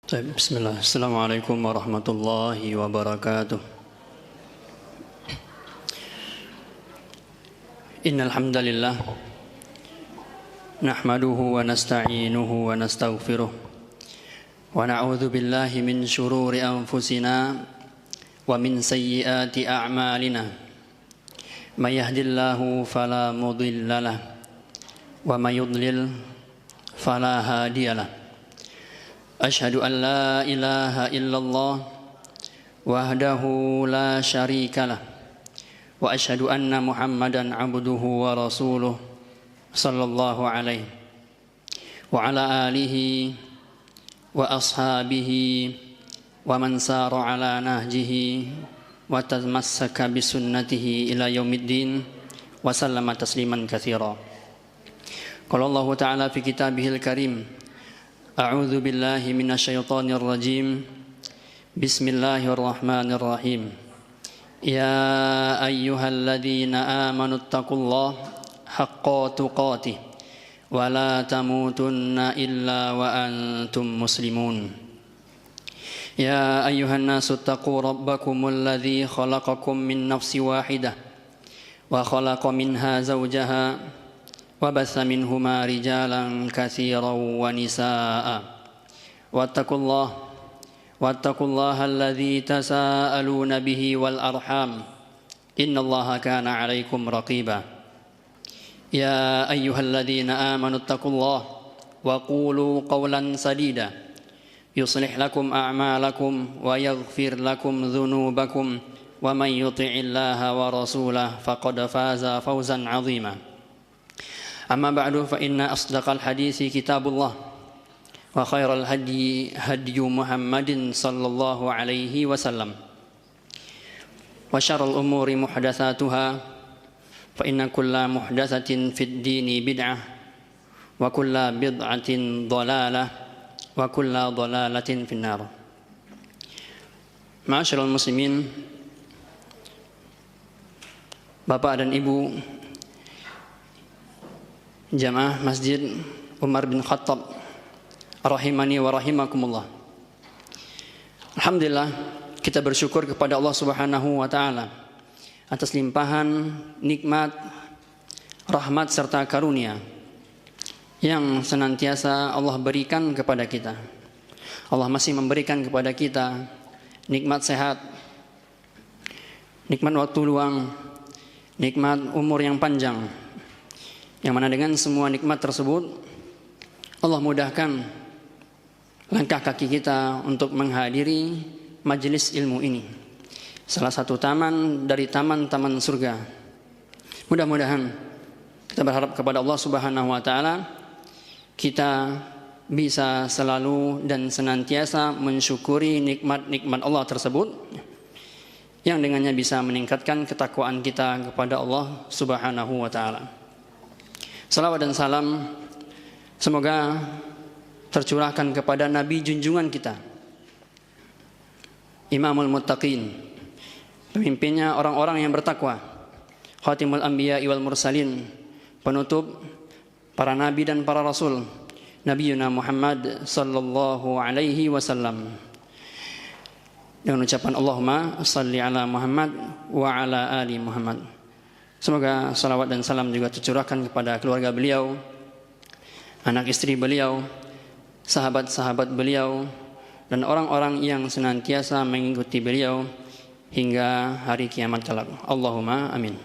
Bismillah. Assalamualaikum warahmatullahi wabarakatuh. Innal hamdalillah nahmaduhu wa nasta'inuhu wa nastaghfiruh wa na'udzu billahi min shururi anfusina wa min sayyiati a'malina. May yahdihillahu fala mudilla lahu wa may yudlil fala hadiya lahu. Asyhadu an la ilaha illallah wahdahu la syarika lah wa asyhadu anna Muhammadan abduhu wa rasuluh sallallahu alaihi wa ala alihi wa ashabihi wa man sara ala nahjihi wa tamassaka bi sunnatihi ila yaumiddin wa sallama tasliman katsira. Qala Allah ta'ala fi kitabihil karim, A'udzu billahi minasyaitonir rajim. Bismillahirrahmanirrahim. Ya ayyuhalladzina amanu taqullaha haqqa tuqatih wa la tamutunna illa wa antum muslimun. Ya ayyuhan nasu taqu rabbakumul ladzi khalaqakum min nafsin wahidah wa khalaqa minha zawjaha وبث منهما رجالا كثيرا ونساء واتقوا الله الذي تساءلون به والأرحام إن الله كان عليكم رقيبا يا أيها الذين آمنوا اتقوا الله وقولوا قولا سديدا يصلح لكم أعمالكم ويغفر لكم ذنوبكم ومن يطع الله ورسوله فقد فاز فوزا عظيما. أما بعد فإن أصدق الحديث كتاب الله وخير الهدي هدي محمد صلى الله عليه وسلم وشر الأمور محدثاتها فإن كل محدثة في الدين بدعة وكل بدعة ضلالة وكل ضلالة في النار. Ma'asyiral muslimin, Bapak dan Ibu Jamaah Masjid Umar bin Khattab rahimani wa rahimakumullah. Alhamdulillah, kita bersyukur kepada Allah Subhanahu wa taala atas limpahan nikmat, rahmat serta karunia yang senantiasa Allah berikan kepada kita. Allah masih memberikan kepada kita nikmat sehat, nikmat waktu luang, nikmat umur yang panjang, yang mana dengan semua nikmat tersebut Allah mudahkan langkah kaki kita untuk menghadiri majelis ilmu ini, salah satu taman dari taman-taman surga. Mudah-mudahan kita berharap kepada Allah Subhanahu wa taala kita bisa selalu dan senantiasa mensyukuri nikmat-nikmat Allah tersebut, yang dengannya bisa meningkatkan ketakwaan kita kepada Allah Subhanahu wa taala. Salawat dan salam semoga tercurahkan kepada Nabi junjungan kita, Imamul Muttaqin, pemimpinnya orang-orang yang bertakwa, Khatimul Anbiya wal Mursalin, penutup para nabi dan para rasul, Nabiyuna Muhammad sallallahu alaihi wasallam. Dengan ucapan Allahumma shalli ala Muhammad wa ala ali Muhammad. Semoga salawat dan salam juga tercurahkan kepada keluarga beliau, anak istri beliau, sahabat-sahabat beliau, dan orang-orang yang senantiasa mengikuti beliau hingga hari kiamat kelak. Allahumma amin.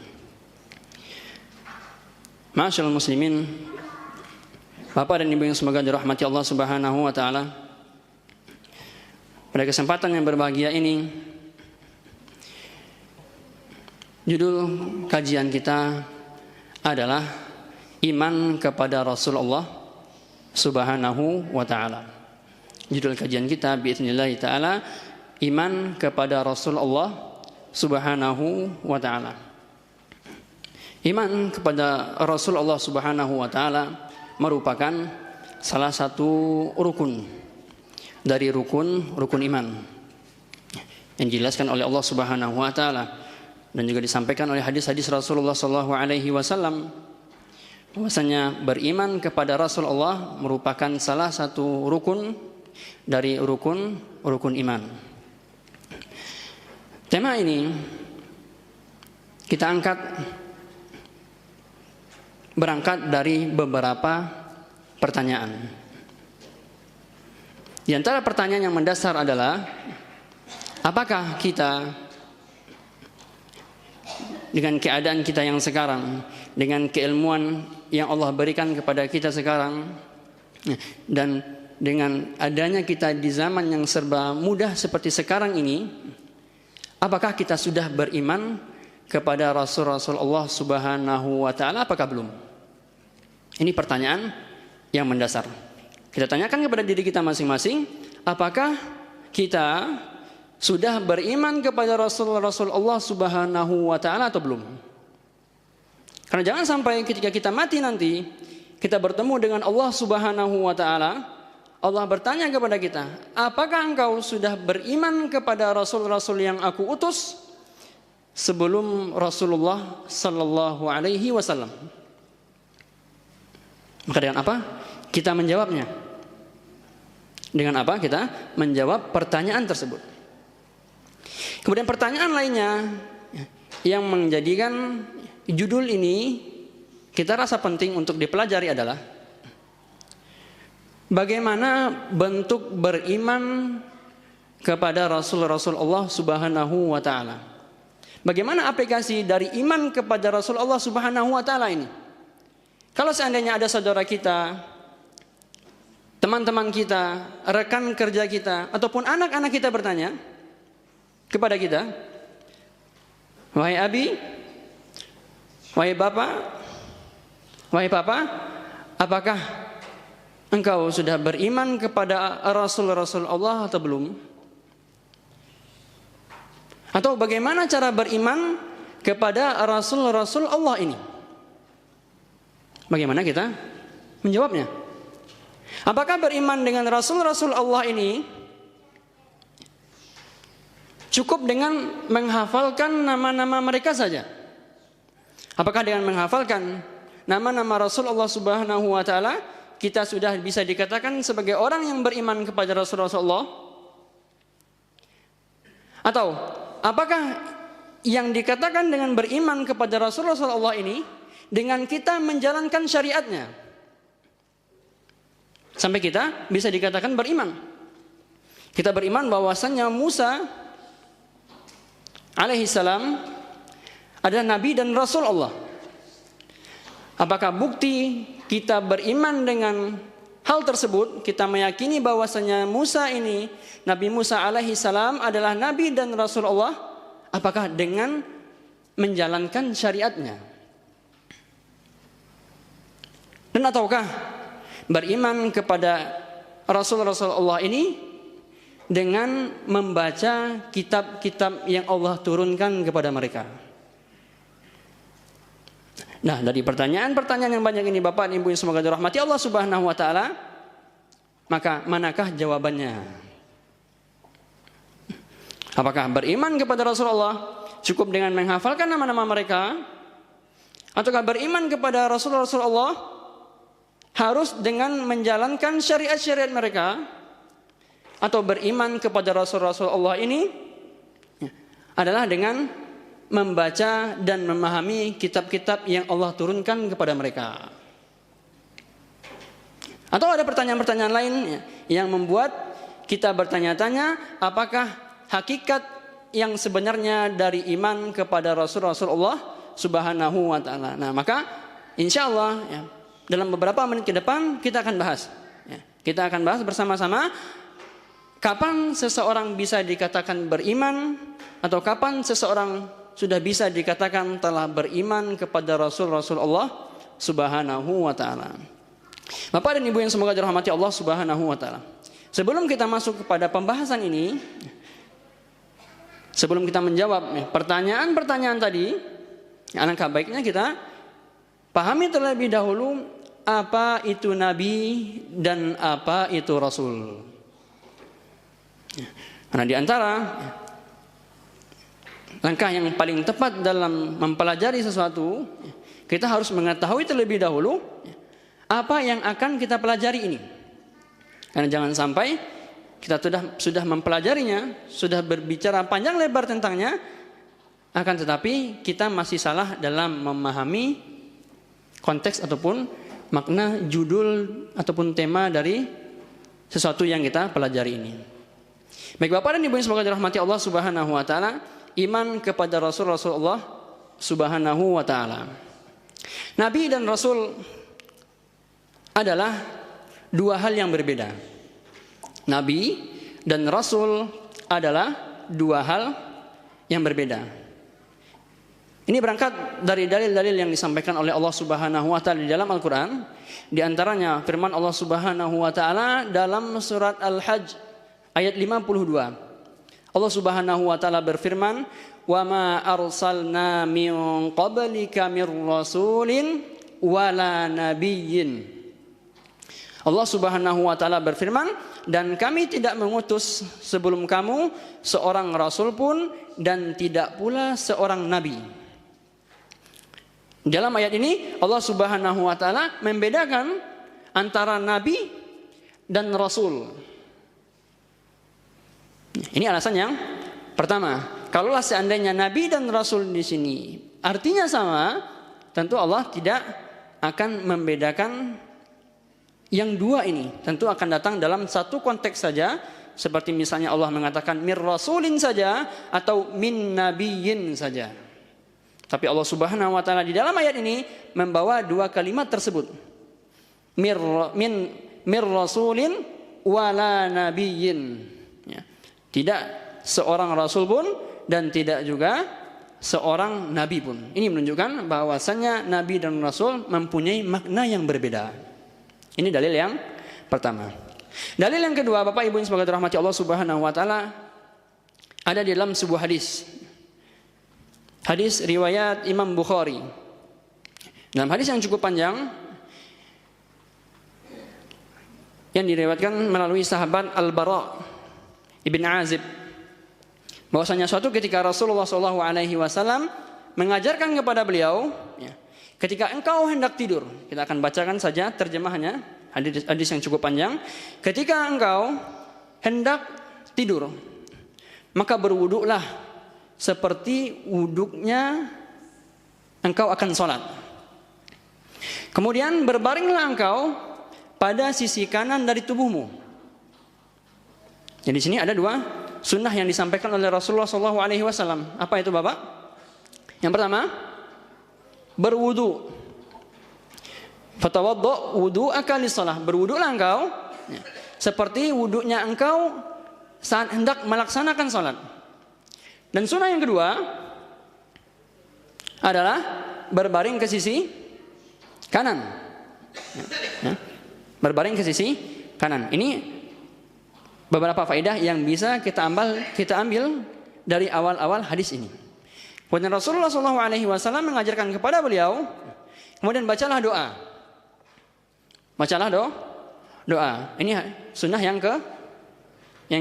Ma'asyiral muslimin, Bapak dan Ibu yang semoga dirahmati Allah Subhanahu wa taala. Pada kesempatan yang berbahagia ini, judul kajian kita adalah iman kepada Rasulullah Subhanahu wa taala. Judul kajian kita biidznillah taala iman kepada Rasulullah Subhanahu wa taala. Iman kepada Rasulullah Subhanahu wa taala merupakan salah satu rukun dari rukun iman yang dijelaskan oleh Allah Subhanahu wa taala dan juga disampaikan oleh hadis-hadis Rasulullah sallallahu alaihi wasallam, bahwasanya beriman kepada Rasulullah merupakan salah satu rukun dari rukun iman. Tema ini kita angkat berangkat dari beberapa pertanyaan. Di antara pertanyaan yang mendasar adalah, apakah kita dengan keadaan kita yang sekarang, dengan keilmuan yang Allah berikan kepada kita sekarang, dan dengan adanya kita di zaman yang serba mudah seperti sekarang ini, apakah kita sudah beriman kepada Rasul-Rasul Allah Subhanahu wa Ta'ala, apakah belum? Ini pertanyaan yang mendasar. Kita tanyakan kepada diri kita masing-masing, apakah kita sudah beriman kepada Rasul-Rasul Allah Subhanahu wa Ta'ala atau belum? Karena jangan sampai ketika kita mati nanti, kita bertemu dengan Allah Subhanahu wa Ta'ala, Allah bertanya kepada kita, apakah engkau sudah beriman kepada Rasul-Rasul yang aku utus sebelum Rasulullah Sallallahu Alaihi Wasallam? Maka dengan apa kita menjawabnya? Dengan apa kita menjawab pertanyaan tersebut? Kemudian pertanyaan lainnya yang menjadikan judul ini kita rasa penting untuk dipelajari adalah, bagaimana bentuk beriman kepada Rasul-Rasul Allah Subhanahu wa Ta'ala? Bagaimana aplikasi dari iman kepada Rasul Allah Subhanahu wa Ta'ala ini? Kalau seandainya ada saudara kita, teman-teman kita, rekan kerja kita, ataupun anak-anak kita bertanya kepada kita, wahai abi, wahai bapak, wahai papa, apakah engkau sudah beriman kepada Rasul-Rasul Allah atau belum? Atau bagaimana cara beriman kepada Rasul-Rasul Allah ini? Bagaimana kita menjawabnya? Apakah beriman dengan Rasul-Rasul Allah ini cukup dengan menghafalkan nama-nama mereka saja? Apakah dengan menghafalkan nama-nama Rasul Allah Subhanahu wa Ta'ala kita sudah bisa dikatakan sebagai orang yang beriman kepada Rasul-Rasulullah? Atau apakah yang dikatakan dengan beriman kepada Rasul-Rasulullah ini dengan kita menjalankan syariatnya sampai kita bisa dikatakan beriman? Kita beriman bahwasannya Musa alaihi salam adalah nabi dan rasul Allah. Apakah bukti kita beriman dengan hal tersebut, kita meyakini bahwasanya Musa ini, Nabi Musa alaihi salam adalah nabi dan rasul Allah, apakah dengan menjalankan syariatnya? Dan ataukah beriman kepada Rasul-Rasul Allah ini dengan membaca kitab-kitab yang Allah turunkan kepada mereka? Nah, dari pertanyaan-pertanyaan yang banyak ini Bapak dan Ibu yang semoga dirahmati Allah Subhanahu wa Ta'ala, maka manakah jawabannya? Apakah beriman kepada Rasulullah cukup dengan menghafalkan nama-nama mereka? Ataukah beriman kepada Rasul-Rasul Allah harus dengan menjalankan syariat-syariat mereka? Atau beriman kepada Rasul-Rasul Allah ini adalah dengan membaca dan memahami kitab-kitab yang Allah turunkan kepada mereka? Atau ada pertanyaan-pertanyaan lain yang membuat kita bertanya-tanya, apakah hakikat yang sebenarnya dari iman kepada Rasul-Rasul Allah Subhanahu wa Ta'ala? Nah, maka insya Allah dalam beberapa menit ke depan kita akan bahas. Kita akan bahas bersama-sama kapan seseorang bisa dikatakan beriman, atau kapan seseorang sudah bisa dikatakan telah beriman kepada Rasul-Rasul Allah Subhanahu wa Ta'ala. Bapak dan Ibu yang semoga dirahmati Allah Subhanahu wa Ta'ala, sebelum kita masuk kepada pembahasan ini, sebelum kita menjawab pertanyaan-pertanyaan tadi, alangkah baiknya kita pahami terlebih dahulu apa itu nabi dan apa itu rasul. Karena di antara langkah yang paling tepat dalam mempelajari sesuatu, kita harus mengetahui terlebih dahulu apa yang akan kita pelajari ini. Karena jangan sampai kita sudah mempelajarinya, sudah berbicara panjang lebar tentangnya, akan tetapi kita masih salah dalam memahami konteks ataupun makna judul ataupun tema dari sesuatu yang kita pelajari ini. Baik Bapak dan Ibu yang semoga dirahmati Allah Subhanahu wa taala, iman kepada Rasulullah Subhanahu wa taala. Nabi dan Rasul adalah dua hal yang berbeda. Nabi dan Rasul adalah dua hal yang berbeda. Ini berangkat dari dalil-dalil yang disampaikan oleh Allah Subhanahu wa taala di dalam Al-Qur'an. Di antaranya firman Allah Subhanahu wa taala dalam surat Al-Hajj ayat 52. Allah Subhanahu wa taala berfirman, "Wa ma arsalna min qablika mir rasulin wala nabiyyin." Allah Subhanahu wa taala berfirman, dan kami tidak mengutus sebelum kamu seorang rasul pun dan tidak pula seorang nabi. Dalam ayat ini Allah Subhanahu wa taala membedakan antara nabi dan rasul. Ini alasan yang pertama. Kalaulah seandainya nabi dan rasul di sini artinya sama, tentu Allah tidak akan membedakan yang dua ini. Tentu akan datang dalam satu konteks saja, seperti misalnya Allah mengatakan mir rasulin saja atau min nabiyyin saja. Tapi Allah Subhanahu wa taala di dalam ayat ini membawa dua kalimat tersebut. Mir rasulin wala nabiyyin. Ya. Tidak seorang rasul pun dan tidak juga seorang nabi pun. Ini menunjukkan bahwasannya nabi dan rasul mempunyai makna yang berbeda. Ini dalil yang pertama. Dalil yang kedua, Bapak Ibu yang semoga dirahmati Allah Subhanahu wa taala, ada di dalam sebuah hadis. Hadis riwayat Imam Bukhari. Dalam hadis yang cukup panjang yang diriwayatkan melalui sahabat Al-Bara Ibn Azib, bahwasanya suatu ketika Rasulullah SAW mengajarkan kepada beliau, ketika engkau hendak tidur, kita akan bacakan saja terjemahannya, hadis yang cukup panjang. Ketika engkau hendak tidur, maka berwuduklah seperti wuduknya engkau akan sholat. Kemudian berbaringlah engkau pada sisi kanan dari tubuhmu. Jadi di sini ada dua sunnah yang disampaikan oleh Rasulullah SAW. Apa itu Bapak? Yang pertama, berwudu. Fatawaddo wudu'aka lis-shalah. Berwudulah engkau seperti wudunya engkau saat hendak melaksanakan salat. Dan sunnah yang kedua adalah berbaring ke sisi kanan. Berbaring ke sisi kanan. Ini beberapa faedah yang bisa kita ambil dari awal-awal hadis ini. Kemudian Rasulullah SAW mengajarkan kepada beliau, kemudian bacalah doa. Bacalah doa. Ini sunnah yang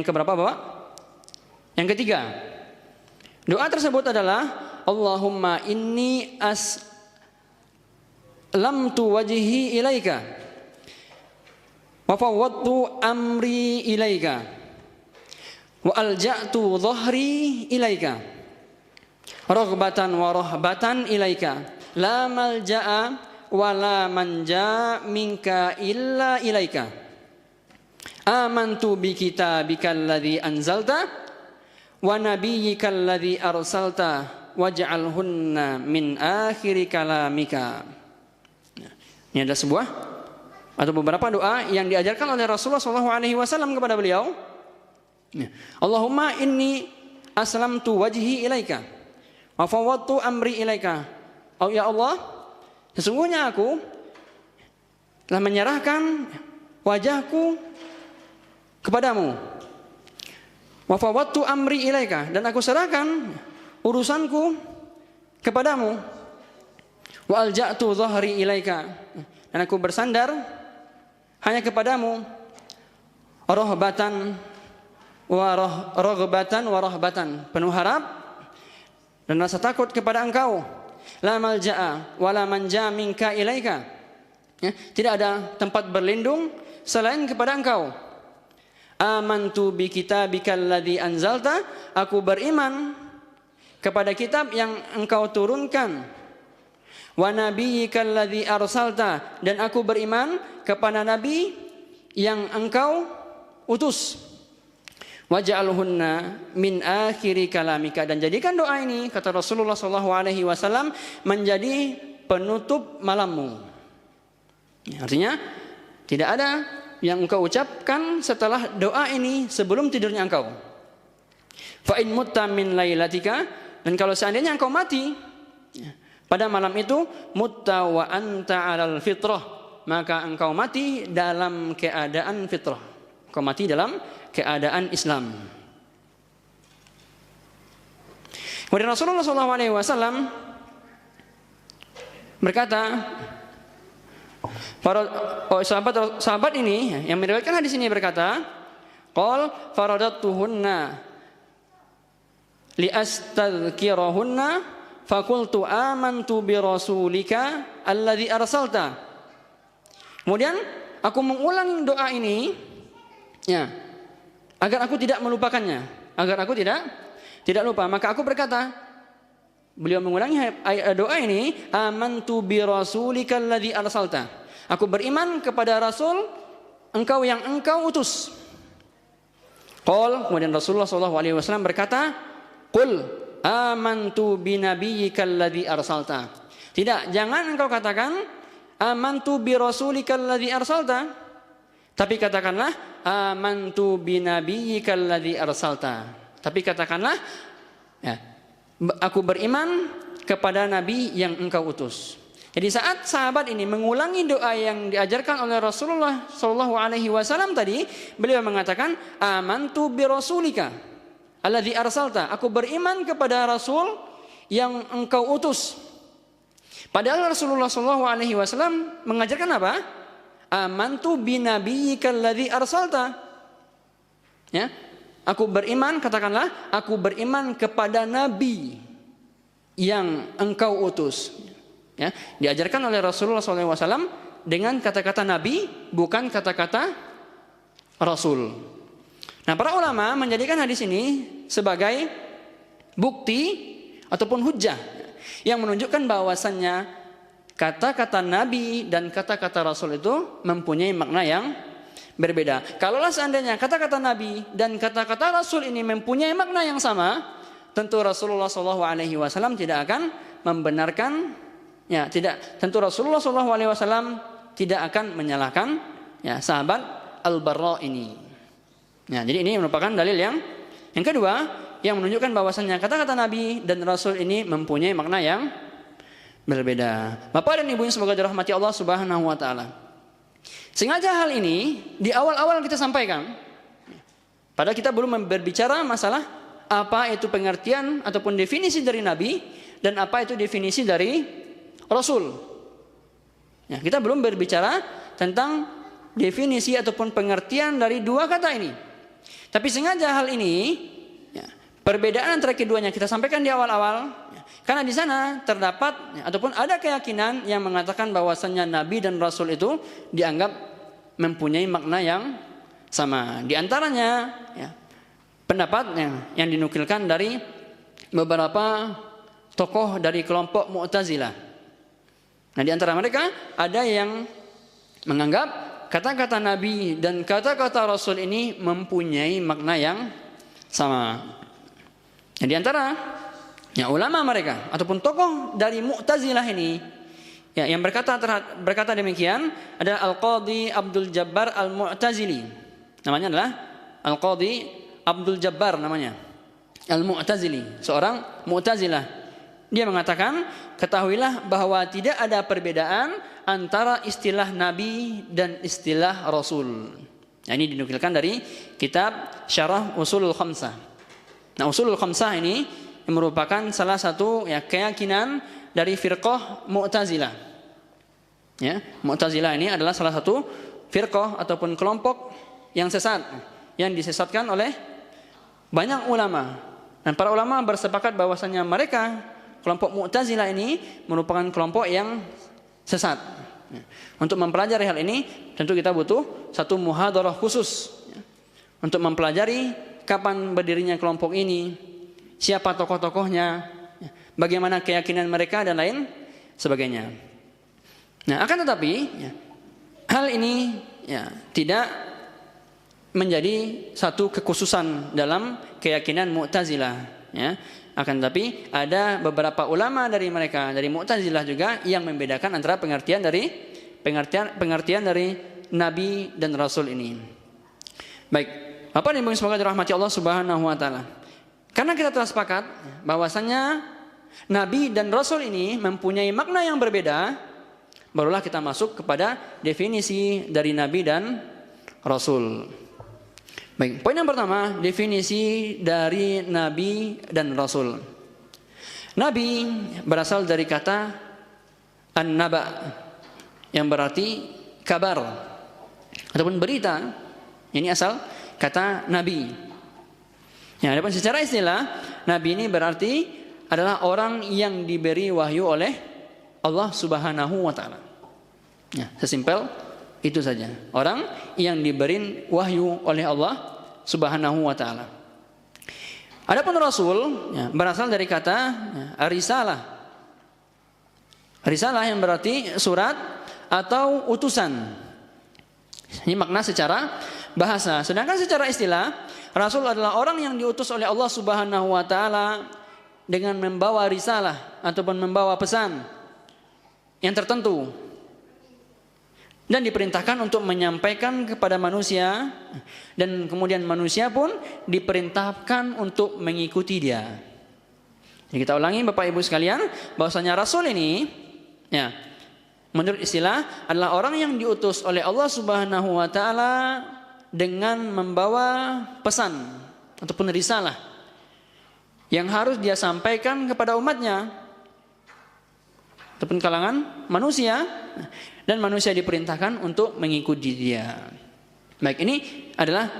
keberapa Bapak? Yang ketiga. Doa tersebut adalah Allahumma inni aslamtu wajhi ilaika wa fawwadtu amri ilaika wa alja'tu dhahri ilaika raghbatan wa rahbatan ilaika la malja'a wa la manja minka illa ilaika amantu bi kitabika alladhi anzalta wa nabiyyika alladhi arsalta waj'alhunna min akhiri kalamika. Ini ada sebuah atau beberapa doa yang diajarkan oleh Rasulullah SAW kepada beliau. Allahumma inni aslamtu wajhi ilaika wa fawwadtu amri ilaika. Oh ya Allah, sesungguhnya aku telah menyerahkan wajahku kepadamu. Wa fawwadtu amri ilaika, dan aku serahkan urusanku kepadamu. Wa alja'tu dhahri ilaika, dan aku bersandar hanya kepadamu. Raghbatan wa rahbatan, penuh harap dan rasa takut kepada engkau. La malja'a wa la manja minka ilaika, tidak ada tempat berlindung selain kepada engkau. Amantu bi kitabikal ladzi anzalta, aku beriman kepada kitab yang engkau turunkan. Wa nabiyyikal ladzi arsalta, dan aku beriman kepada nabi yang engkau utus. Waj'alhunna min akhiri kalamika, dan jadikan doa ini, kata Rasulullah SAW, menjadi penutup malammu. Artinya tidak ada yang engkau ucapkan setelah doa ini sebelum tidurnya engkau. Fa in mutta min lailatika, dan kalau seandainya engkau mati pada malam itu, mutta wa anta 'alal fitrah, maka engkau mati dalam keadaan fitrah. Engkau mati dalam keadaan Islam. Kemudian Rasulullah SAW berkata, para sahabat ini yang meriwayatkan hadis ini berkata, qal faradatuhunna li astadhkirahunna fakultu amantu bi rasulika alladzi arsalta. Kemudian aku mengulangi doa ini ya, agar aku tidak melupakannya, agar aku tidak lupa. Maka aku berkata, beliau mengulangi doa ini, amantu bi rasulika alladzi arsalta. Aku beriman kepada Rasul engkau yang engkau utus. Qal, kemudian Rasulullah SAW berkata, qul amantu bi nabiyyikal ladzi arsalta. Tidak, jangan engkau katakan amantu bi rasulikal ladzi arsalta, tapi katakanlah amantu bi nabiyyikal ladzi arsalta. Tapi katakanlah ya, aku beriman kepada nabi yang engkau utus. Jadi saat sahabat ini mengulangi doa yang diajarkan oleh Rasulullah SAW tadi, beliau mengatakan amantu bi rasulika alladzi arsalta. Aku beriman kepada Rasul yang engkau utus. Padahal Rasulullah SAW mengajarkan apa? Amantu bi nabiyyikal ladzi arsalta. Ya, aku beriman, katakanlah, aku beriman kepada nabi yang engkau utus. Ya, diajarkan oleh Rasulullah SAW dengan kata-kata nabi, bukan kata-kata rasul. Nah, para ulama menjadikan hadis ini sebagai bukti ataupun hujjah yang menunjukkan bahwasannya kata-kata nabi dan kata-kata rasul itu mempunyai makna yang berbeda. Kalaulah seandainya kata-kata nabi dan kata-kata rasul ini mempunyai makna yang sama, tentu Rasulullah SAW tidak akan membenarkan, ya, tidak. Tentu Rasulullah SAW tidak akan menyalahkan ya sahabat Al-Barra ini. Ya, jadi ini merupakan dalil yang kedua yang menunjukkan bahwasannya kata-kata Nabi dan Rasul ini mempunyai makna yang berbeda. Bapak dan Ibu yang semoga dirahmati Allah Subhanahu wa taala. Sengaja hal ini di awal-awal kita sampaikan. Padahal kita belum berbicara masalah apa itu pengertian ataupun definisi dari Nabi dan apa itu definisi dari Rasul. Ya, kita belum berbicara tentang definisi ataupun pengertian dari dua kata ini. Tapi sengaja hal ini, ya, perbedaan antara keduanya kita sampaikan di awal-awal, ya, karena di sana terdapat ya, ataupun ada keyakinan yang mengatakan bahwasannya Nabi dan Rasul itu dianggap mempunyai makna yang sama. Di antaranya, ya, pendapatnya yang dinukilkan dari beberapa tokoh dari kelompok Mu'tazilah. Nah, di antara mereka ada yang menganggap kata-kata Nabi dan kata-kata Rasul ini mempunyai makna yang sama. Nah, di antara ya, ulama mereka ataupun tokoh dari Mu'tazilah ini ya, yang berkata demikian adalah Al-Qadhi Abdul Jabbar Al-Mu'tazili. Namanya adalah Al-Qadhi Abdul Jabbar namanya. Al-Mu'tazili, seorang Mu'tazilah. Dia mengatakan, ketahuilah bahwa tidak ada perbedaan antara istilah Nabi dan istilah Rasul. Nah, ini dinukilkan dari kitab Syarah Ushulul Khamsah. Nah, Ushulul Khamsah ini merupakan salah satu ya, keyakinan dari firqah Mu'tazilah. Ya, Mu'tazilah ini adalah salah satu firqah ataupun kelompok yang sesat, yang disesatkan oleh banyak ulama. Dan para ulama bersepakat bahwasanya mereka kelompok Mu'tazilah ini merupakan kelompok yang sesat. Untuk mempelajari hal ini tentu kita butuh satu muhadarah khusus untuk mempelajari kapan berdirinya kelompok ini, siapa tokoh-tokohnya, bagaimana keyakinan mereka dan lain sebagainya. Nah, akan tetapi hal ini tidak menjadi satu kekhususan dalam keyakinan Mu'tazilah, ya. Akan tetapi ada beberapa ulama dari mereka, dari Mu'tazilah juga, yang membedakan antara pengertian dari Nabi dan Rasul ini. Baik, Bapak dan Ibu semoga dirahmati Allah Subhanahu wa taala. Karena kita telah sepakat bahwasanya Nabi dan Rasul ini mempunyai makna yang berbeda, barulah kita masuk kepada definisi dari Nabi dan Rasul. Baik, poin yang pertama, definisi dari Nabi dan Rasul. Nabi berasal dari kata an-naba, yang berarti kabar ataupun berita. Ini asal kata Nabi. Ya, adapun secara istilah, Nabi ini berarti adalah orang yang diberi wahyu oleh Allah Subhanahu wa taala. Ya, sesimpel itu saja. Orang yang diberi wahyu oleh Allah Subhanahu wa taala. Adapun Rasul berasal dari kata risalah. Risalah yang berarti surat atau utusan. Ini makna secara bahasa. Sedangkan secara istilah, Rasul adalah orang yang diutus oleh Allah Subhanahu wa taala dengan membawa risalah ataupun membawa pesan yang tertentu dan diperintahkan untuk menyampaikan kepada manusia, dan kemudian manusia pun diperintahkan untuk mengikuti dia. Jadi kita ulangi Bapak Ibu sekalian, bahwasanya Rasul ini menurut istilah adalah orang yang diutus oleh Allah Subhanahu wa taala dengan membawa pesan ataupun risalah yang harus dia sampaikan kepada umatnya ataupun kalangan manusia, dan manusia diperintahkan untuk mengikuti dia. Baik, ini adalah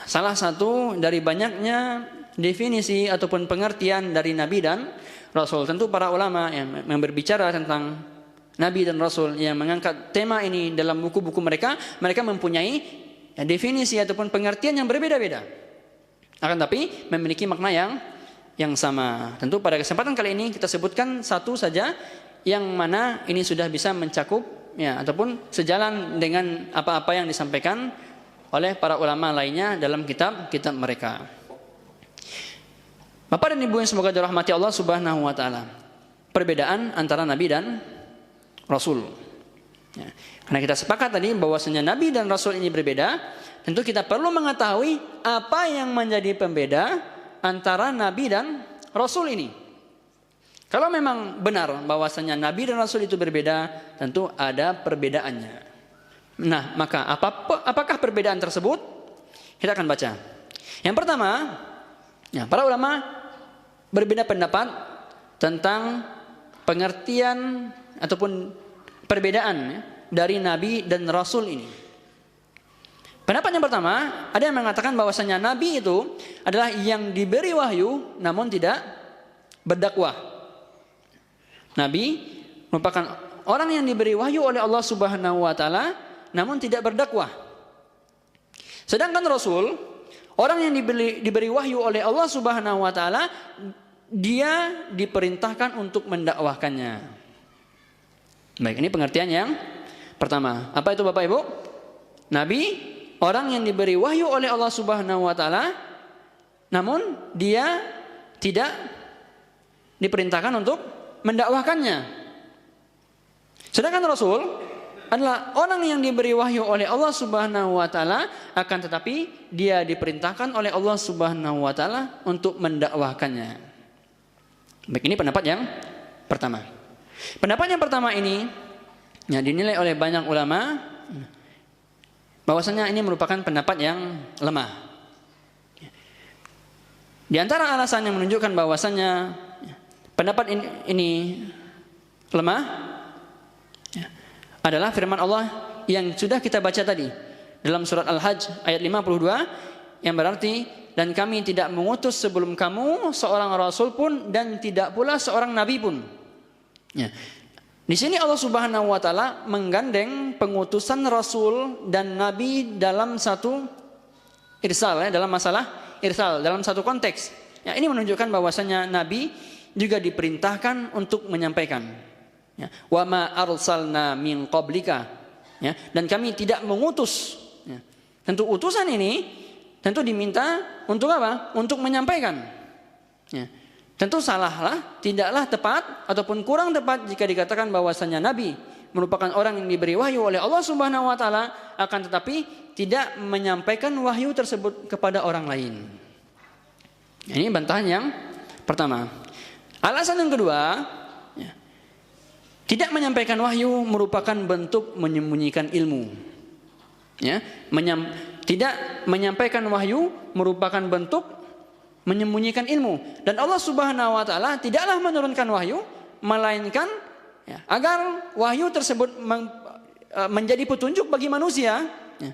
salah satu dari banyaknya definisi ataupun pengertian dari Nabi dan Rasul. Tentu para ulama yang berbicara tentang Nabi dan Rasul, yang mengangkat tema ini dalam buku-buku mereka mempunyai definisi ataupun pengertian yang berbeda-beda. Akan tapi memiliki makna yang sama. Tentu pada kesempatan kali ini kita sebutkan satu saja, yang mana ini sudah bisa mencakup ataupun sejalan dengan apa-apa yang disampaikan oleh para ulama lainnya dalam kitab-kitab mereka. Bapak dan Ibu yang semoga dirahmati Allah Subhanahu wa taala. Perbedaan antara Nabi dan Rasul. Karena kita sepakat tadi bahwasanya Nabi dan Rasul ini berbeda, tentu kita perlu mengetahui apa yang menjadi pembeda antara Nabi dan Rasul ini. Kalau memang benar bahwasanya Nabi dan Rasul itu berbeda, tentu ada perbedaannya. Nah, maka apakah perbedaan tersebut? Kita akan baca. Yang pertama, para ulama berbeda pendapat tentang pengertian ataupun perbedaan dari Nabi dan Rasul ini. Pendapat yang pertama, ada yang mengatakan bahwasanya Nabi itu adalah yang diberi wahyu namun tidak berdakwah. Nabi merupakan orang yang diberi wahyu oleh Allah Subhanahu wa taala namun tidak berdakwah. Sedangkan Rasul, orang yang diberi wahyu oleh Allah Subhanahu wa taala, dia diperintahkan untuk mendakwahkannya. Baik, ini pengertian yang pertama. Apa itu Bapak Ibu? Nabi, orang yang diberi wahyu oleh Allah Subhanahu wa taala namun dia tidak diperintahkan untuk mendakwahkannya. Sedangkan Rasul adalah orang yang diberi wahyu oleh Allah Subhanahu wa taala, akan tetapi dia diperintahkan oleh Allah Subhanahu wa taala untuk mendakwahkannya. Baik, ini pendapat yang pertama. Pendapat yang pertama ini dinilai oleh banyak ulama bahwasanya ini merupakan pendapat yang lemah. Di antara alasan yang menunjukkan bahwasanya pendapat ini lemah adalah firman Allah yang sudah kita baca tadi dalam surat Al-Hajj ayat 52, yang berarti, dan kami tidak mengutus sebelum kamu seorang rasul pun dan tidak pula seorang nabi pun. Di sini Allah Subhanahu wa taala menggandeng pengutusan rasul dan nabi dalam satu irsal ya, dalam masalah irsal dalam satu konteks. Ya, ini menunjukkan bahwasanya Nabi juga diperintahkan untuk menyampaikan. Ya, wa ma arsalna min qablika. Ya, dan kami tidak mengutus. Ya. Tentu utusan ini tentu diminta untuk apa? Untuk menyampaikan. Ya. Tentu salahlah, tidaklah tepat ataupun kurang tepat jika dikatakan bahwasanya Nabi merupakan orang yang diberi wahyu oleh Allah Subhanahu wa taala, akan tetapi tidak menyampaikan wahyu tersebut kepada orang lain. Ini bantahan yang pertama. Alasan yang kedua, ya, tidak menyampaikan wahyu merupakan bentuk menyembunyikan ilmu. Ya, tidak menyampaikan wahyu merupakan bentuk menyembunyikan ilmu. Dan Allah Subhanahu wa taala tidaklah menurunkan wahyu melainkan ya, agar wahyu tersebut menjadi petunjuk bagi manusia. Ya.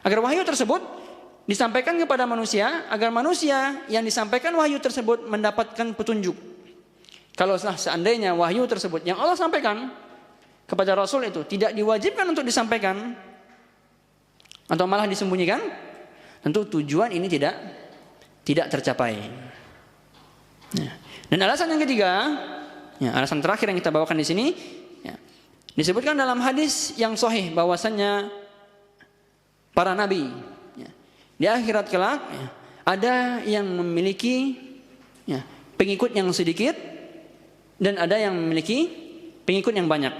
Agar wahyu tersebut disampaikan kepada manusia, agar manusia yang disampaikan wahyu tersebut mendapatkan petunjuk. Kalau seandainya wahyu tersebut yang Allah sampaikan kepada Rasul itu tidak diwajibkan untuk disampaikan atau malah disembunyikan, tentu tujuan ini tidak tercapai. Ya. Dan alasan yang ketiga, ya, alasan terakhir yang kita bawakan di sini, ya, disebutkan dalam hadis yang sahih bahwasannya para nabi ya, di akhirat kelak ya, ada yang memiliki ya, pengikut yang sedikit dan ada yang memiliki pengikut yang banyak.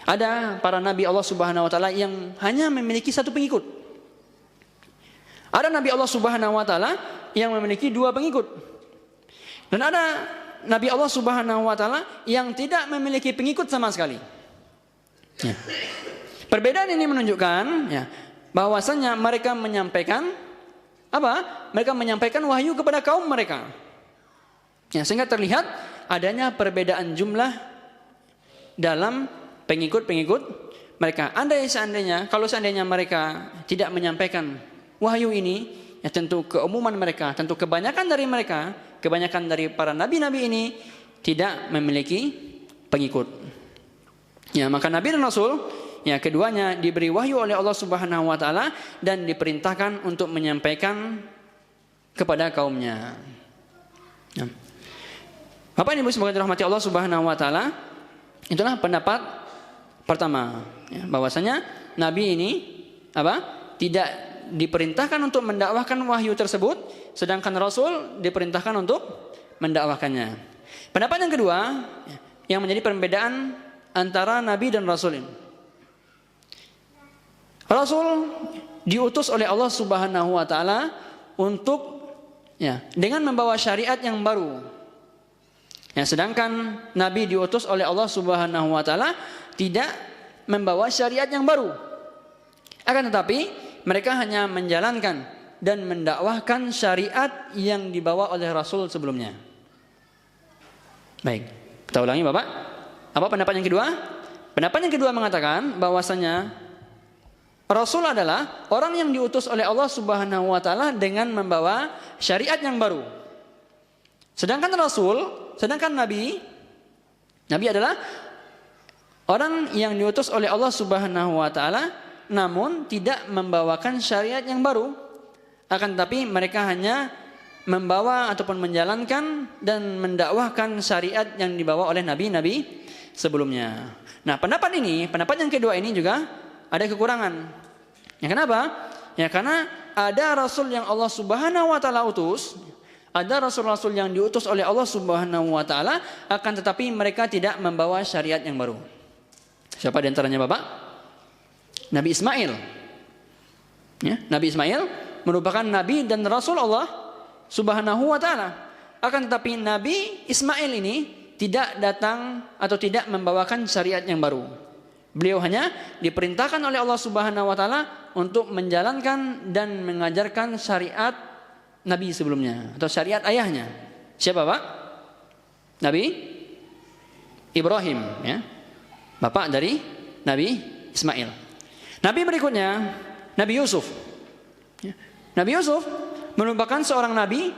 Ada para nabi Allah Subhanahu wa taala yang hanya memiliki satu pengikut. Ada nabi Allah Subhanahu wa taala yang memiliki 2 pengikut. Dan ada nabi Allah Subhanahu wa taala yang tidak memiliki pengikut sama sekali. Ya. Perbedaan ini menunjukkan ya, bahwasanya mereka menyampaikan apa? Mereka menyampaikan wahyu kepada kaum mereka. Ya, sehingga terlihat adanya perbedaan jumlah dalam pengikut-pengikut mereka. Kalau seandainya mereka tidak menyampaikan wahyu ini, ya tentu keumuman mereka, tentu kebanyakan dari para nabi-nabi ini tidak memiliki pengikut. Ya, maka nabi dan rasul ya keduanya diberi wahyu oleh Allah Subhanahu wa taala dan diperintahkan untuk menyampaikan kepada kaumnya. Ya. Bapak Ibu semoga dirahmati Allah Subhanahu wa taala, itulah pendapat pertama, ya, bahwasanya nabi ini tidak diperintahkan untuk mendakwahkan wahyu tersebut, sedangkan Rasul diperintahkan untuk mendakwahkannya. Pendapat yang kedua, yang menjadi perbedaan antara Nabi dan Rasul ini. Rasul diutus oleh Allah Subhanahu wa taala untuk ya, dengan membawa syariat yang baru. Ya, sedangkan Nabi diutus oleh Allah Subhanahu wa taala tidak membawa syariat yang baru. Akan tetapi mereka hanya menjalankan dan mendakwahkan syariat yang dibawa oleh Rasul sebelumnya. Baik, kita ulangi Bapak. Apa pendapat yang kedua? Pendapat yang kedua mengatakan bahwasanya Rasul adalah orang yang diutus oleh Allah Subhanahu wa taala dengan membawa syariat yang baru. Sedangkan Nabi adalah orang yang diutus oleh Allah Subhanahu wa taala namun tidak membawakan syariat yang baru, akan tetapi mereka hanya membawa ataupun menjalankan dan mendakwahkan syariat yang dibawa oleh nabi-nabi sebelumnya. Nah, pendapat yang kedua ini juga ada kekurangan. Ya, kenapa? Ya, karena ada rasul yang Allah Subhanahu wa taala utus, ada rasul-rasul yang diutus oleh Allah Subhanahu wa taala, akan tetapi mereka tidak membawa syariat yang baru. Siapa di antaranya Bapak? Nabi Ismail. Ya, Nabi Ismail merupakan nabi dan rasul Allah Subhanahu wa taala. Akan tetapi Nabi Ismail ini tidak datang atau tidak membawakan syariat yang baru. Beliau hanya diperintahkan oleh Allah Subhanahu wa taala untuk menjalankan dan mengajarkan syariat nabi sebelumnya atau syariat ayahnya. Siapa, Pak? Nabi Ibrahim, ya. Bapak dari Nabi Ismail. Nabi berikutnya, Nabi Yusuf. Nabi Yusuf merupakan seorang nabi,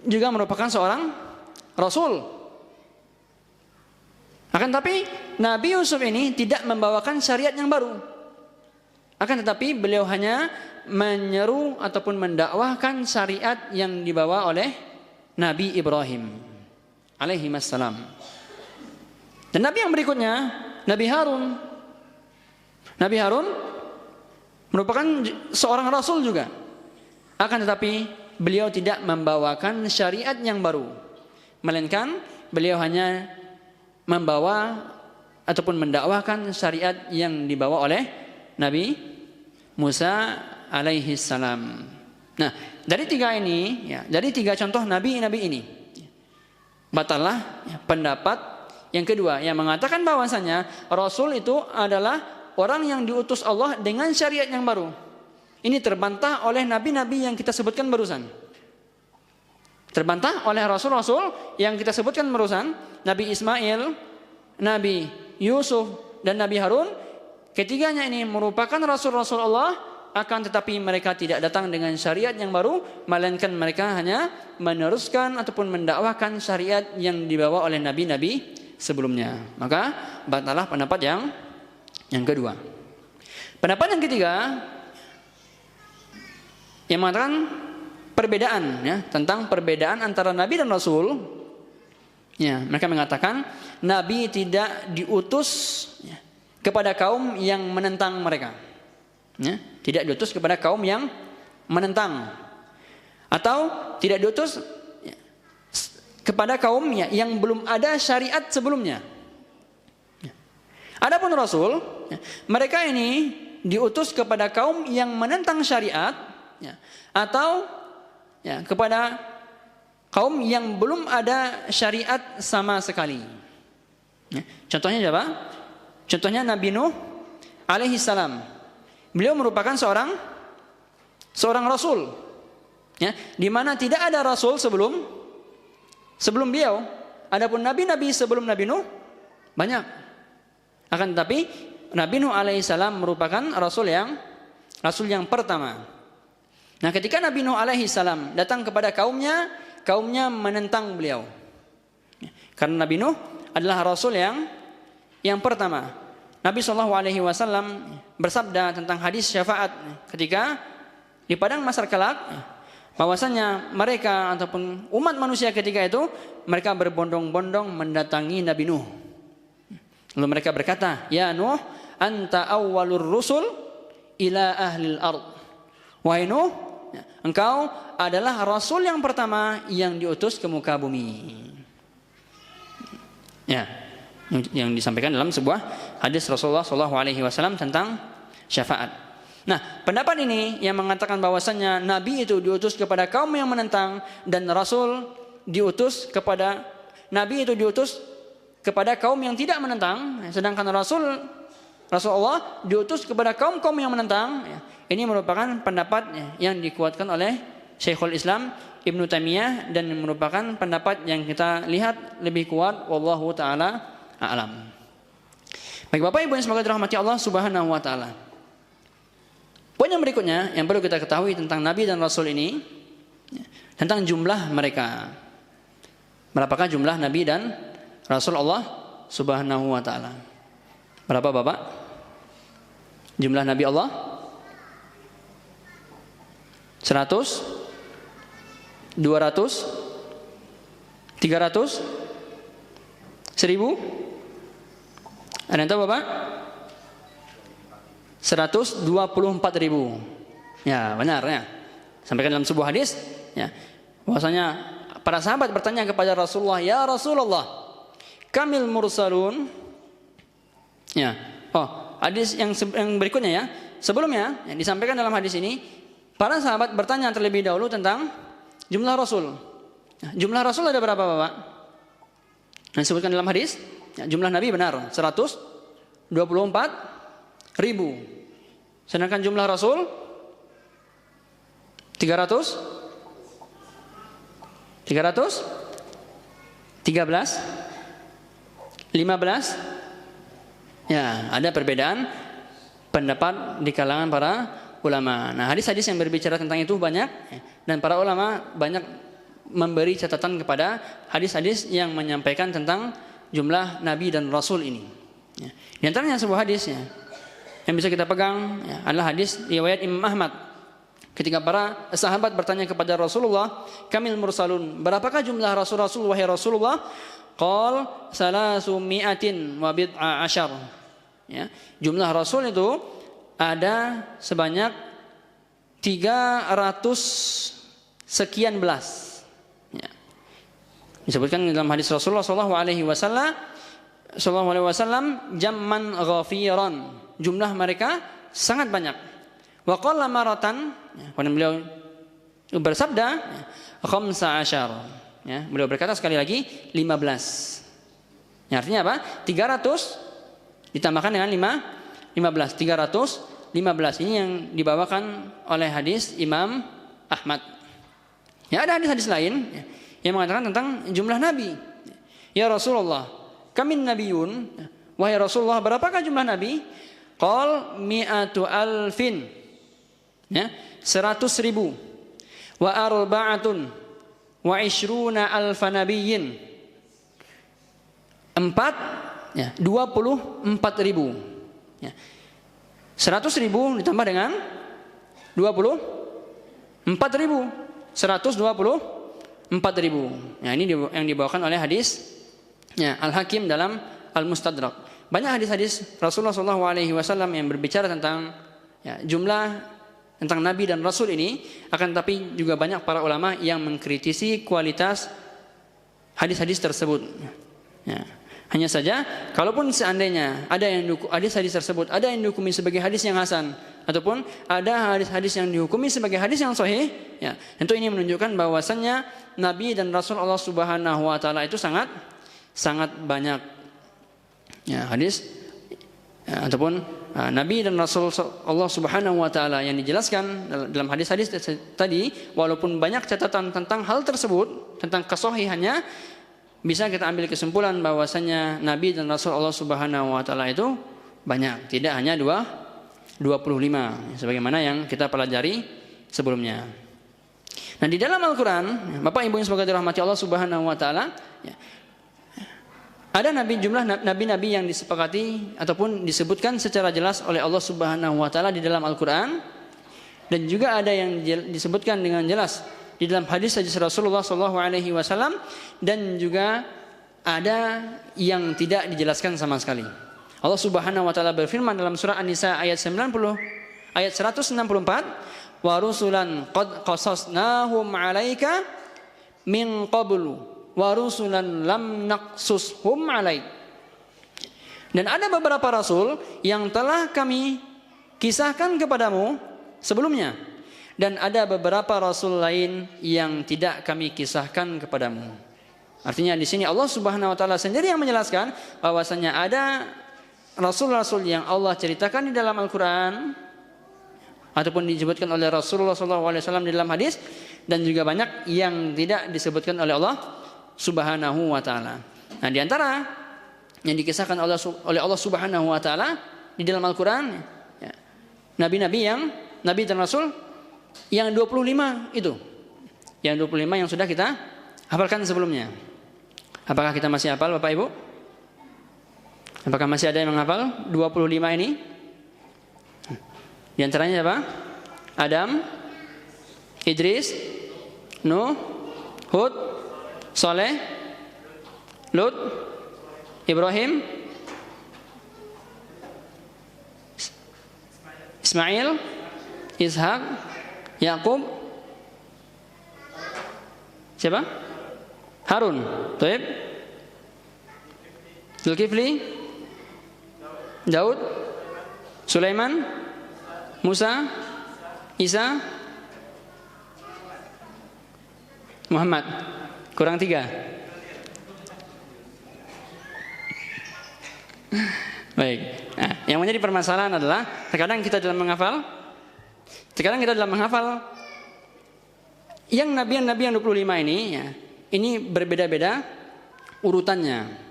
juga merupakan seorang rasul. Akan tapi Nabi Yusuf ini tidak membawakan syariat yang baru. Akan tetapi beliau hanya menyeru ataupun mendakwahkan syariat yang dibawa oleh Nabi Ibrahim alaihi wassalam. Dan nabi yang berikutnya, Nabi Harun. Nabi Harun merupakan seorang rasul juga. Akan tetapi beliau tidak membawakan syariat yang baru, melainkan beliau hanya membawa ataupun mendakwahkan syariat yang dibawa oleh Nabi Musa alaihi salam. Nah, dari tiga ini, dari tiga contoh nabi-nabi ini, batallah pendapat yang kedua yang mengatakan bahwasanya Rasul itu adalah orang yang diutus Allah dengan syariat yang baru. Ini terbantah oleh nabi-nabi yang kita sebutkan barusan. Terbantah oleh rasul-rasul yang kita sebutkan barusan, Nabi Ismail, Nabi Yusuf, dan Nabi Harun. Ketiganya ini merupakan rasul-rasul Allah, akan tetapi mereka tidak datang dengan syariat yang baru, melainkan mereka hanya meneruskan ataupun mendakwahkan syariat yang dibawa oleh nabi-nabi sebelumnya. Maka batalah pendapat yang kedua. Pendapat yang ketiga yang mengatakan perbedaan, tentang perbedaan antara nabi dan rasul. Mereka mengatakan nabi tidak diutus kepada kaum yang menentang mereka. Tidak diutus kepada kaum yang menentang, atau tidak diutus kepada kaum yang belum ada syariat sebelumnya. Adapun rasul, mereka ini diutus kepada kaum yang menentang syariat, atau kepada kaum yang belum ada syariat sama sekali. Contohnya siapa? Contohnya Nabi Nuh alaihi salam. Beliau merupakan seorang rasul, di mana tidak ada rasul sebelum beliau. Adapun nabi-nabi sebelum Nabi Nuh banyak. Akan tetapi Nabi Nuh alaihissalam merupakan rasul yang pertama. Nah, ketika Nabi Nuh alaihissalam datang kepada kaumnya menentang beliau. Karena Nabi Nuh adalah rasul yang pertama. Nabi SAW bersabda tentang hadis syafaat ketika di padang mahsyar kelak, bahwasanya mereka ataupun umat manusia ketika itu mereka berbondong-bondong mendatangi Nabi Nuh. Lalu mereka berkata, "Ya Nuh, anta awwalur rusul ila ahlil ard." Wahai Nuh, engkau adalah rasul yang pertama yang diutus ke muka bumi. Yang disampaikan dalam sebuah hadis Rasulullah SAW tentang syafaat. Nah, pendapat ini yang mengatakan bahwasannya Nabi itu diutus kepada kaum yang menentang, dan Rasul diutus kepada kaum yang tidak menentang, sedangkan Rasulullah diutus kepada kaum yang menentang. Ini merupakan pendapat yang dikuatkan oleh Syekhul Islam Ibnu Taimiyah, dan merupakan pendapat yang kita lihat lebih kuat, wallahu taala a'lam. Baik Bapak Ibu yang semoga dirahmati Allah Subhanahu wa taala. Poin yang berikutnya yang perlu kita ketahui tentang Nabi dan Rasul ini, tentang jumlah mereka. Berapakah jumlah Nabi dan Rasul Allah Subhanahu wa taala? Berapa Bapak? Jumlah Nabi Allah? 100? 200? 300? 1000? Ada yang tahu Bapak? 124.000. Ya, benar ya. Sampaikan dalam sebuah hadis, bahwasanya para sahabat bertanya kepada Rasulullah, "Ya Rasulullah, kamil mursalun?" Hadis yang berikutnya sebelumnya yang disampaikan dalam hadis ini, para sahabat bertanya terlebih dahulu tentang jumlah Rasul. Jumlah Rasul ada berapa Bapak? Yang disebutkan dalam hadis, jumlah Nabi benar 124.000. Sedangkan jumlah Rasul 300? 13? 15? Ya, ada perbedaan pendapat di kalangan para ulama. Nah, hadis-hadis yang berbicara tentang itu banyak, dan para ulama banyak memberi catatan kepada hadis-hadis yang menyampaikan tentang jumlah Nabi dan Rasul ini. Di antaranya sebuah hadis yang bisa kita pegang adalah hadis riwayat Imam Ahmad. Ketika para sahabat bertanya kepada Rasulullah, kamil mursalun, berapakah jumlah rasul-rasul wahai Rasulullah? Qal salasu mi'atin wa bid'a asyar. Ya, jumlah rasul itu ada sebanyak 300 sekian belas. Ya. Disebutkan dalam hadis Rasulullah sallallahu alaihi wasallam jamman ghafiran, jumlah mereka sangat banyak. Wa qala maratan, kemudian beliau bersabda khamsa asyar. Ya, beliau berkata sekali lagi 15. Ya, artinya apa? 300 ditambahkan dengan 15. 315 ini yang dibawakan oleh hadis Imam Ahmad. Ya, ada hadis-hadis lain yang mengatakan tentang jumlah nabi. Ya Rasulullah, kamin nabiyun, wahai Rasulullah, berapakah jumlah nabi? Qal mi'atu alfin, ya, 100.000. Wa arba'atun wa ishruna alfa nabiyyin, 24.000. Ya. 100.000 ditambah dengan 24.000. 124.000. Nah, ini yang dibawakan oleh hadis Al-Hakim dalam Al-Mustadrak. Banyak hadis-hadis Rasulullah SAW yang berbicara tentang jumlah tentang Nabi dan Rasul ini. Akan tapi juga banyak para ulama yang mengkritisi kualitas hadis-hadis tersebut. Ya. Hanya saja, kalaupun seandainya ada yang hadis-hadis tersebut ada yang dihukumi sebagai hadis yang hasan, ataupun ada hadis-hadis yang dihukumi sebagai hadis yang sahih, ya, tentu ini menunjukkan bahwasannya Nabi dan Rasul Allah Subhanahu Wa Taala itu sangat banyak. Ya, hadis ataupun Nabi dan Rasul Allah Subhanahu Wa Taala yang dijelaskan dalam hadis-hadis tadi, walaupun banyak catatan tentang hal tersebut, tentang kesahihannya, bisa kita ambil kesimpulan bahwasanya Nabi dan Rasul Allah Subhanahu Wa Taala itu banyak, tidak hanya 25 sebagaimana yang kita pelajari sebelumnya. Nah, di dalam Al-Qur'an, Bapak Ibu yang semoga dirahmati Allah Subhanahu Wa Taala, ada jumlah nabi-nabi yang disepakati ataupun disebutkan secara jelas oleh Allah Subhanahu Wa Taala di dalam Al-Qur'an, dan juga ada yang disebutkan dengan jelas di dalam hadis Rasulullah SAW, dan juga ada yang tidak dijelaskan sama sekali. Allah Subhanahu Wa Taala berfirman dalam surah An-Nisa ayat 164, wa rusulan qad qasasnahum 'alaika min qablu wa rusulan lam naqsushum 'alaik. Dan ada beberapa rasul yang telah kami kisahkan kepadamu sebelumnya, dan ada beberapa rasul lain yang tidak kami kisahkan kepadamu. Artinya di sini Allah Subhanahu Wa Taala sendiri yang menjelaskan bahwasanya ada rasul-rasul yang Allah ceritakan di dalam Al-Quran ataupun disebutkan oleh Rasulullah SAW di dalam hadis, dan juga banyak yang tidak disebutkan oleh Allah Subhanahu Wa Taala. Nah, di antara yang dikisahkan oleh Allah Subhanahu Wa Taala di dalam Al-Quran, nabi-nabi dan rasul yang 25 itu. Yang 25 yang sudah kita hafalkan sebelumnya. Apakah kita masih hafal, Bapak Ibu? Apakah masih ada yang menghafal 25 ini? Di antaranya apa? Adam, Idris, Nuh, Hud, Saleh, Lut, Ibrahim, Ismail, Ishak, Yakub, siapa? Harun, Taib, Zulkifli, Daud, Sulaiman, Musa, Isa, Muhammad. Kurang 3. Baik. Nah, yang menjadi permasalahan adalah terkadang kita dalam menghafal yang nabi yang 25 ini, ini berbeda-beda urutannya.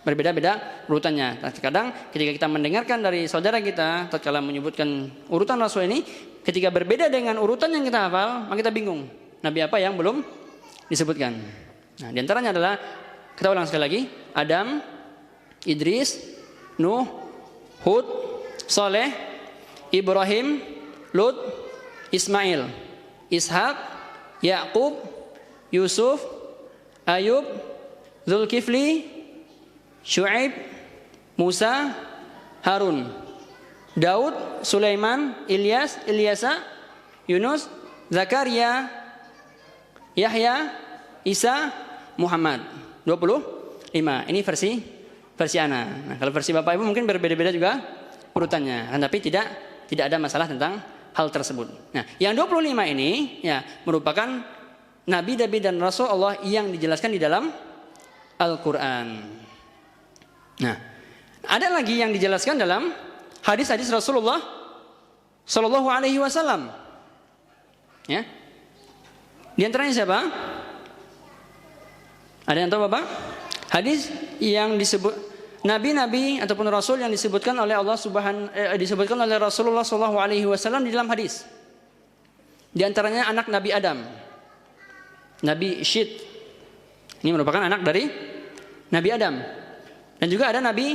Terkadang ketika kita mendengarkan dari saudara kita tatkala menyebutkan urutan rasul ini, ketika berbeda dengan urutan yang kita hafal, maka kita bingung. Nabi apa yang belum disebutkan? Nah, di antaranya adalah, kita ulang sekali lagi, Adam, Idris, Nuh, Hud, Saleh, Ibrahim, Lut, Ismail, Ishak, Yakub, Yusuf, Ayub, Zulkifli, Syuaib, Musa, Harun, Daud, Sulaiman, Ilyas, Ilyasa, Yunus, Zakaria, Yahya, Isa, Muhammad. 25. Ini versi ana. Nah, kalau versi Bapak Ibu mungkin berbeda-beda juga urutannya. Tapi tidak ada masalah tentang hal tersebut. Nah, yang 25 ini ya merupakan nabi-nabi dan rasul Allah yang dijelaskan di dalam Al-Qur'an. Nah, ada lagi yang dijelaskan dalam hadis-hadis Rasulullah Shallallahu Alaihi Wasallam. Ya, di antaranya siapa? Ada yang tahu Bapak? Hadis yang disebut nabi-nabi ataupun rasul yang disebutkan oleh disebutkan oleh Rasulullah Shallallahu Alaihi Wasallam di dalam hadis. Di antaranya anak Nabi Adam, Nabi Syit. Ini merupakan anak dari Nabi Adam. Dan juga ada Nabi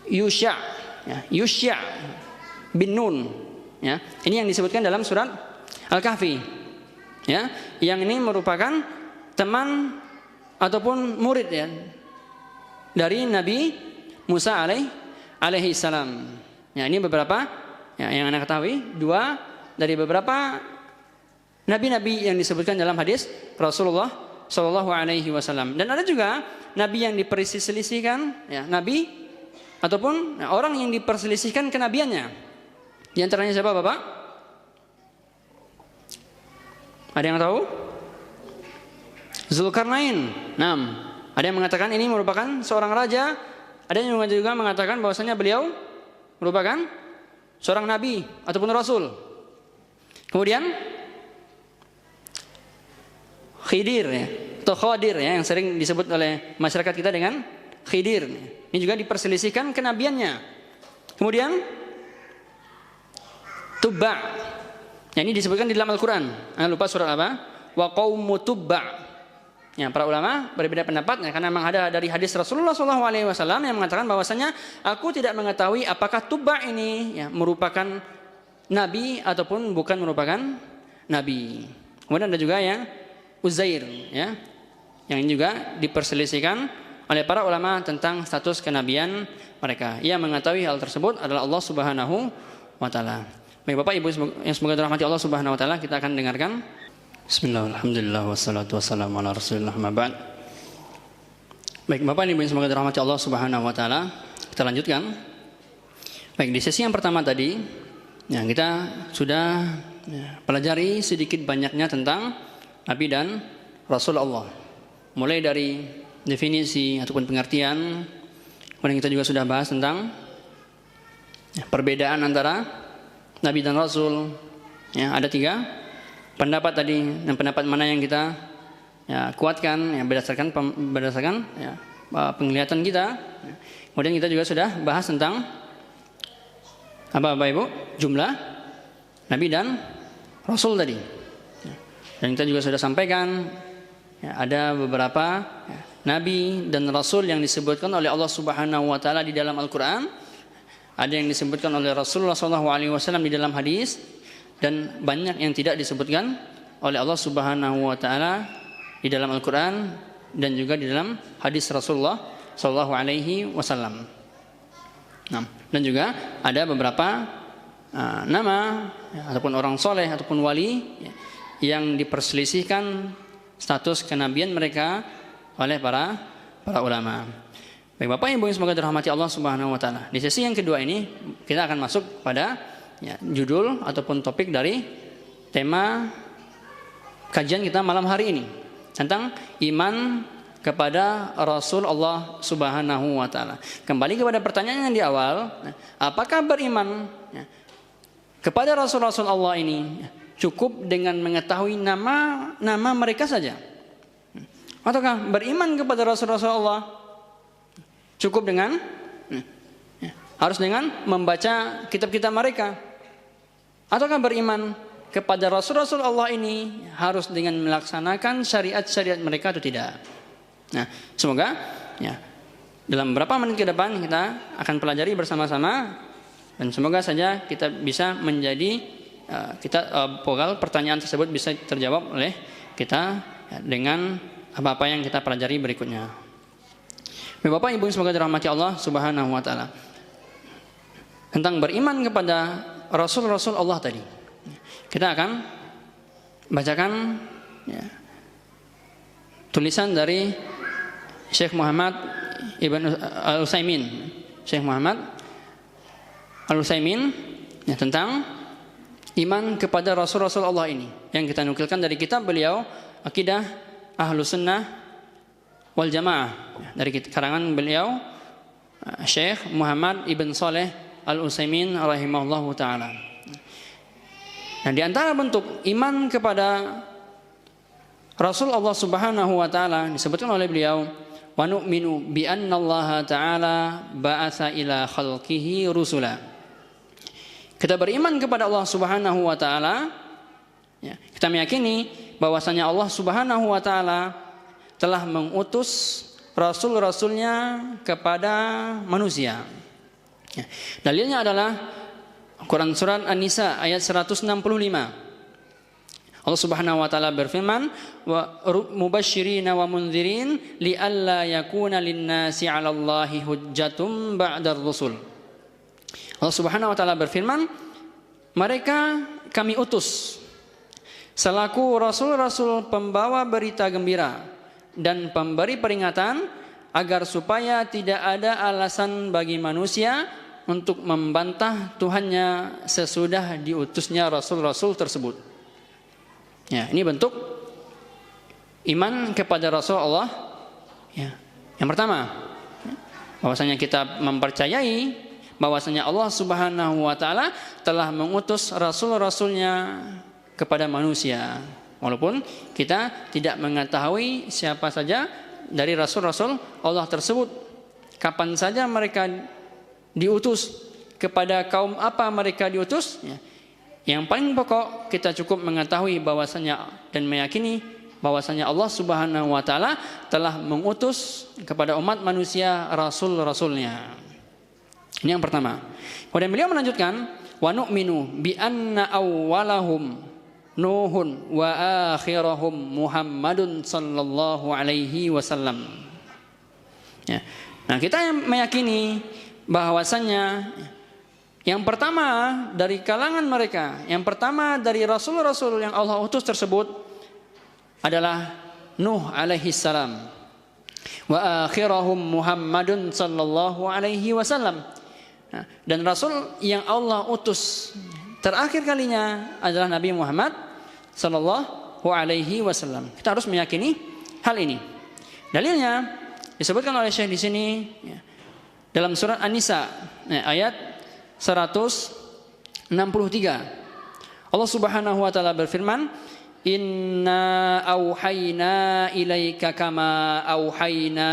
Yusya, ya, Yusya bin Nun. Ya, ini yang disebutkan dalam surat Al-Kahfi. Ya, yang ini merupakan teman ataupun murid ya dari Nabi Musa alaihi salam. Ya, ini beberapa ya, yang Anda ketahui, dua dari beberapa nabi-nabi yang disebutkan dalam hadis Rasulullah Shallallahu Alaihi Wasallam. Dan ada juga nabi yang diperselisihkan, ya, nabi ataupun orang yang diperselisihkan kenabiannya. Di antaranya siapa Bapak? Ada yang tahu? Zulkarnain. Ada yang mengatakan ini merupakan seorang raja. Ada yang juga mengatakan bahwasanya beliau merupakan seorang nabi ataupun rasul. Kemudian Khidir ya, atau Khadir ya, yang sering disebut oleh masyarakat kita dengan Khidir. Ini juga diperselisihkan kenabiannya. Kemudian Tubba. Ya, ini disebutkan di dalam Al-Qur'an. Lupa surat apa? Wa qaumu Tubba. Ya, para ulama berbeda pendapat ya, karena memang ada dari hadis Rasulullah SAW yang mengatakan bahwasanya aku tidak mengetahui apakah Tubba ini ya, merupakan nabi ataupun bukan merupakan nabi. Kemudian ada juga yang Uzair ya, yang ini juga diperselisihkan oleh para ulama tentang status kenabian mereka. Yang mengetahui hal tersebut adalah Allah Subhanahu wa taala. Baik Bapak Ibu yang semoga dirahmati Allah Subhanahu wa taala, kita akan dengarkan. Bismillah, alhamdulillah, wassalatu wassalamu ala rasulillah, ma ba'd. Baik Bapak Ibu yang semoga dirahmati Allah Subhanahu wa taala, kita lanjutkan. Baik, di sesi yang pertama tadi ya, kita sudah pelajari sedikit banyaknya tentang nabi dan rasul Allah. Mulai dari definisi ataupun pengertian. Kemudian kita juga sudah bahas tentang perbedaan antara nabi dan rasul. Ya, ada 3 pendapat tadi, dan pendapat mana yang kita ya, kuatkan ya, berdasarkan ya, penglihatan kita. Kemudian kita juga sudah bahas tentang apa Bapak Ibu? Jumlah nabi dan rasul tadi. Dan kita juga sudah sampaikan ya, ada beberapa ya, nabi dan rasul yang disebutkan oleh Allah Subhanahu wa taala di dalam Al-Qur'an. Ada yang disebutkan oleh Rasulullah SAW di dalam hadis, dan banyak yang tidak disebutkan oleh Allah Subhanahu wa taala di dalam Al-Qur'an dan juga di dalam hadis Rasulullah sallallahu alaihi wasallam. Dan juga ada beberapa nama ya, ataupun orang soleh ataupun wali ya, yang diperselisihkan status kenabian mereka oleh para ulama. Baik Bapak Ibu yang semoga dirahmati Allah Subhanahu wa taala. Di sesi yang kedua ini kita akan masuk pada ya, judul ataupun topik dari tema kajian kita malam hari ini tentang iman kepada Rasul Allah Subhanahu wa taala. Kembali kepada pertanyaan yang di awal, apakah beriman ya, kepada Rasul-Rasul Allah ini cukup dengan mengetahui nama mereka saja? Ataukah beriman kepada Rasul-Rasul Allah cukup dengan harus dengan membaca kitab-kitab mereka? Ataukah beriman kepada Rasul-Rasul Allah ini harus dengan melaksanakan syariat-syariat mereka atau tidak? Nah, semoga ya, dalam beberapa menit ke depan kita akan pelajari bersama-sama, dan semoga saja kita bisa menjadi pertanyaan tersebut bisa terjawab oleh kita dengan apa-apa yang kita pelajari berikutnya. Bapak Ibu semoga dirahmati Allah Subhanahu wa taala. Tentang beriman kepada Rasul-Rasul Allah tadi, kita akan bacakan tulisan dari Syekh Muhammad Ibn Al-Utsaimin. Syekh Muhammad Al-Utsaimin tentang iman kepada Rasul-Rasul Allah ini, yang kita nukilkan dari kitab beliau Aqidah Ahlus Sunnah wal Jamaah, dari karangan beliau Syekh Muhammad Ibn Saleh Al-Utsaimin rahimahullahu taala. Nah, di antara bentuk iman kepada Rasul Allah Subhanahu wa taala disebutkan oleh beliau, wa nu'minu bi anna Allah taala ba'atsa ila khalqihi rusula. Kita beriman kepada Allah Subhanahu wa taala, kita meyakini bahwasanya Allah Subhanahu wa taala telah mengutus rasul-rasulnya kepada manusia. Dalilnya adalah Quran surat An-Nisa ayat 165. Allah Subhanahu wa taala berfirman, wa mubasysyirina wa mundzirin li'alla yakuna lin-nasi 'alallahi hujjatum ba'dar rusul. Allah Subhanahu wa taala berfirman, mereka kami utus selaku rasul-rasul pembawa berita gembira dan pemberi peringatan, agar supaya tidak ada alasan bagi manusia untuk membantah Tuhannya sesudah diutusnya rasul-rasul tersebut. Ya, ini bentuk iman kepada Rasul Allah. Ya. Yang pertama, bahwasanya kita mempercayai bahwasanya Allah Subhanahu wa taala telah mengutus rasul-rasulnya kepada manusia. Walaupun kita tidak mengetahui siapa saja dari rasul-rasul Allah tersebut, kapan saja mereka diutus, kepada kaum apa mereka diutus, yang paling pokok kita cukup mengetahui bahwasanya dan meyakini bahwasanya Allah Subhanahu wa taala telah mengutus kepada umat manusia rasul-rasulnya. Ini yang pertama. Kemudian beliau melanjutkan, wa nu'minu bi anna awwalahum Nuhun wa akhirahum Muhammadun sallallahu alaihi wasallam. Ya. Nah, kita meyakini bahwasanya yang pertama dari kalangan mereka, yang pertama dari rasul-rasul yang Allah utus tersebut adalah Nuh alaihi salam. Wa akhirahum Muhammadun sallallahu alaihi wasallam. Nah, dan rasul yang Allah utus terakhir kalinya adalah Nabi Muhammad sallallahu alaihi wasallam. Kita harus meyakini hal ini. Dalilnya disebutkan oleh Syekh di sini dalam surat An-Nisa ayat 163. Allah Subhanahu wa taala berfirman, "Inna auhayna ilaika kama auhayna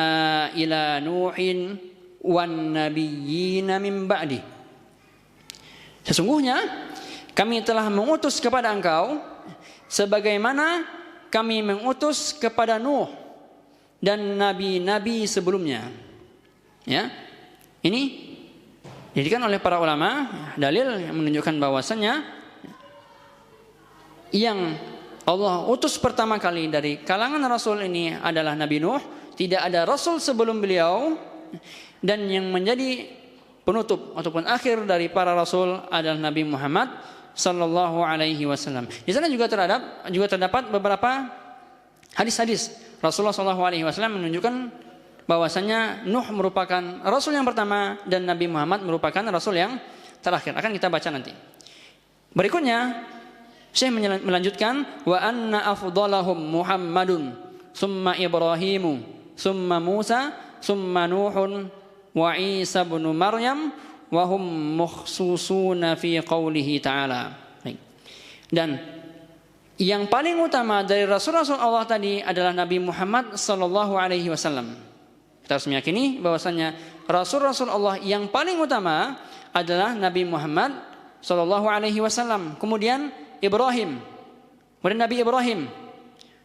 ila Nuhin wan nabiyyina min ba'di." Sesungguhnya kami telah mengutus kepada engkau sebagaimana kami mengutus kepada Nuh dan nabi-nabi sebelumnya. Ya. Ini dijadikan oleh para ulama dalil yang menunjukkan bahwasannya yang Allah utus pertama kali dari kalangan rasul ini adalah Nabi Nuh, tidak ada rasul sebelum beliau, dan yang menjadi penutup ataupun akhir dari para rasul adalah Nabi Muhammad sallallahu alaihi wasallam. Di sana juga terdapat beberapa hadis-hadis Rasulullah sallallahu alaihi wasallam menunjukkan bahwasanya Nuh merupakan rasul yang pertama dan Nabi Muhammad merupakan rasul yang terakhir. Akan kita baca nanti. Berikutnya Syekh melanjutkan, wa anna afdalahum Muhammadun summa Ibrahimu summa Musa summa Nuhun wa Isa bin Maryam wa hum mukhsusuna fi qawlihi ta'ala. Dan yang paling utama dari rasul-rasul Allah tadi adalah Nabi Muhammad sallallahu alaihi wasallam. Kita harus meyakini bahwasanya rasul-rasul Allah yang paling utama adalah Nabi Muhammad sallallahu alaihi wasallam. Kemudian Ibrahim, kemudian Nabi Ibrahim,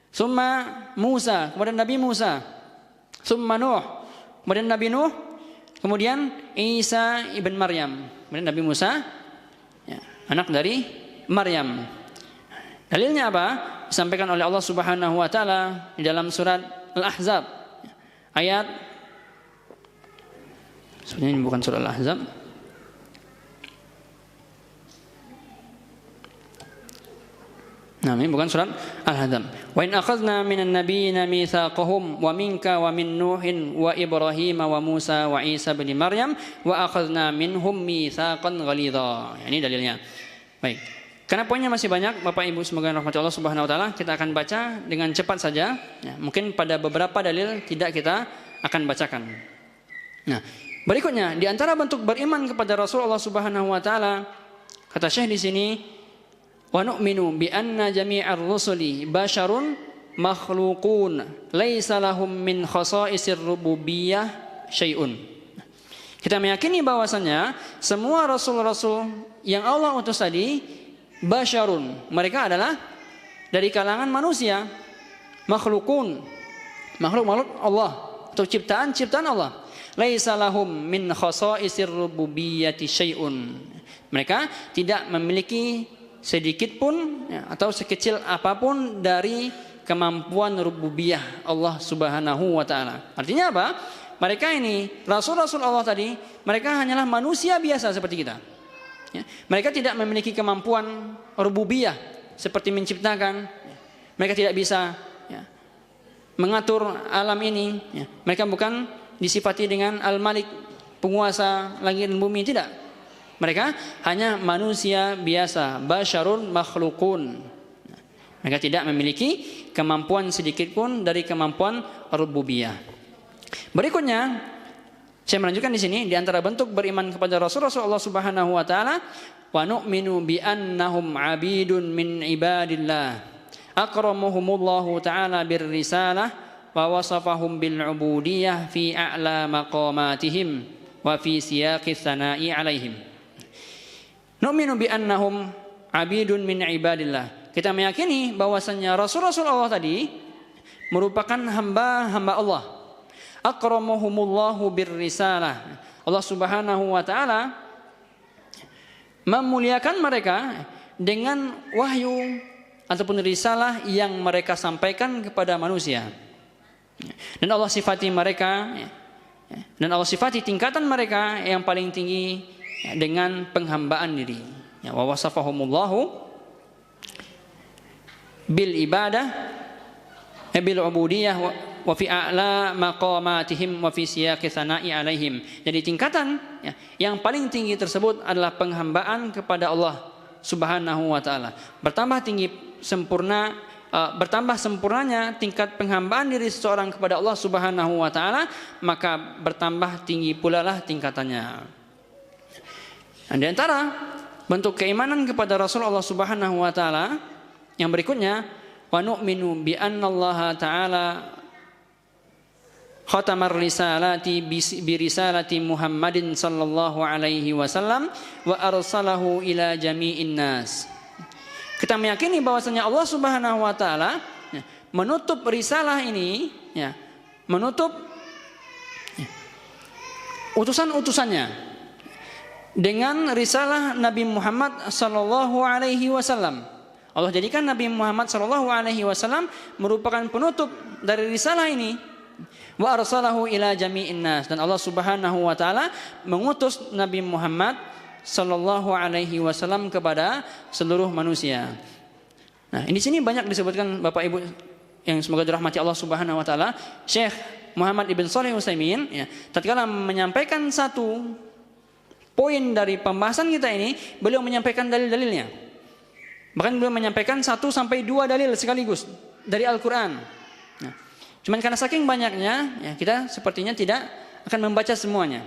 summa Musa, kemudian Nabi Musa, summa Nuh, kemudian Nabi Nuh, kemudian Isa ibn Maryam, kemudian Nabi Musa, ya, anak dari Maryam. Dalilnya apa? Disampaikan oleh Allah Subhanahu wa taala di dalam surat Al-Ahzab ayat, sebenarnya ini bukan surat Al-Ahzab. Nah, ini bukan surat Al-Ahzab. Wa in akhadna minan nabiyyina mitsaqahum wa minka wa min Nuhin wa Ibrahim wa Musa wa Isa bin Maryam wa akhadna minhum mitsaqan ghalidha. Ini dalilnya. Baik. Karena poinnya masih banyak, Bapak Ibu semoga rahmati Allah Subhanahu wa taala, kita akan baca dengan cepat saja. Ya, mungkin pada beberapa dalil tidak kita akan bacakan. Nah, berikutnya di antara bentuk beriman kepada Rasulullah Subhanahu wa taala, kata Syekh di sini, wa nu'minu bi anna jami'ar rusuli basyarun makhluqun laisa lahum min khasa'isir rububiyyah syai'un. Kita meyakini bahwasanya semua rasul-rasul yang Allah utus tadi basyarun, mereka adalah dari kalangan manusia, makhlukun, makhluk Allah atau ciptaan Allah. Laisa lahum min khasa'isir rububiyyati syai'un. Mereka tidak memiliki sedikit pun ya, atau sekecil apapun dari kemampuan rububiyah Allah Subhanahu wa taala. Artinya apa? Mereka ini rasul-rasul Allah tadi, mereka hanyalah manusia biasa seperti kita. Ya, mereka tidak memiliki kemampuan rububiyah seperti menciptakan. Mereka tidak bisa ya, mengatur alam ini. Ya. Mereka bukan disifati dengan Al-Malik, penguasa langit dan bumi, tidak. Mereka hanya manusia biasa, basyarun makhlukun. Mereka tidak memiliki kemampuan sedikit pun dari kemampuan rububiyah. Berikutnya, saya melanjutkan di sini di antara bentuk beriman kepada Rasulullah Subhanahu wa taala, wa nu'minu bi annahum 'abidun min ibadillah akramuhumullahu ta'ala birrisalah wa wasafahum bil 'ubudiyah fi a'la maqamatihim wa fi siyaqis sana'i 'alaihim. Nu'minu bi annahum 'abidun min ibadillah. Kita meyakini bahwasanya Rasul-rasul Allah tadi merupakan hamba-hamba Allah. Akramuhumullahu birrisalah. Allah Subhanahu wa taala memuliakan mereka dengan wahyu ataupun risalah yang mereka sampaikan kepada manusia. Dan Allah sifati mereka dan Allah sifati tingkatan mereka yang paling tinggi dengan penghambaan diri. Wa wasafahumullahu bil ibadah bil ubudiyah wa fi a'la maqamatihim wa fi siyaqi sana'i alaihim. Jadi tingkatan yang paling tinggi tersebut adalah penghambaan kepada Allah Subhanahu wa taala. Bertambah sempurnanya tingkat penghambaan diri seseorang kepada Allah Subhanahu wa taala, maka bertambah tinggi pula lah tingkatannya. Dan di antara bentuk keimanan kepada Rasulullah Subhanahu wa taala yang berikutnya, wa nu'minu bi anna Allah taala khatamar risalati bi risalati Muhammadin sallallahu alaihi wasallam wa arsalahu ila jami'in nas. Kita meyakini bahwasanya Allah Subhanahu wa taala menutup risalah ini, menutup utusan-utusannya dengan risalah Nabi Muhammad sallallahu alaihi wasallam. Allah jadikan Nabi Muhammad sallallahu alaihi wasallam merupakan penutup dari risalah ini. Wa arsalahu ila jami'in nas, dan Allah Subhanahu wa taala mengutus Nabi Muhammad sallallahu alaihi wasallam kepada seluruh manusia. Nah, di sini banyak disebutkan Bapak Ibu yang semoga dirahmati Allah Subhanahu wa taala. Syekh Muhammad Ibn Shalih Utsaimin tatkala menyampaikan satu poin dari pembahasan kita ini, beliau menyampaikan dalil-dalilnya. Bahkan beliau menyampaikan 1 sampai 2 dalil sekaligus dari Al-Qur'an. Cuman karena saking banyaknya, kita sepertinya tidak akan membaca semuanya.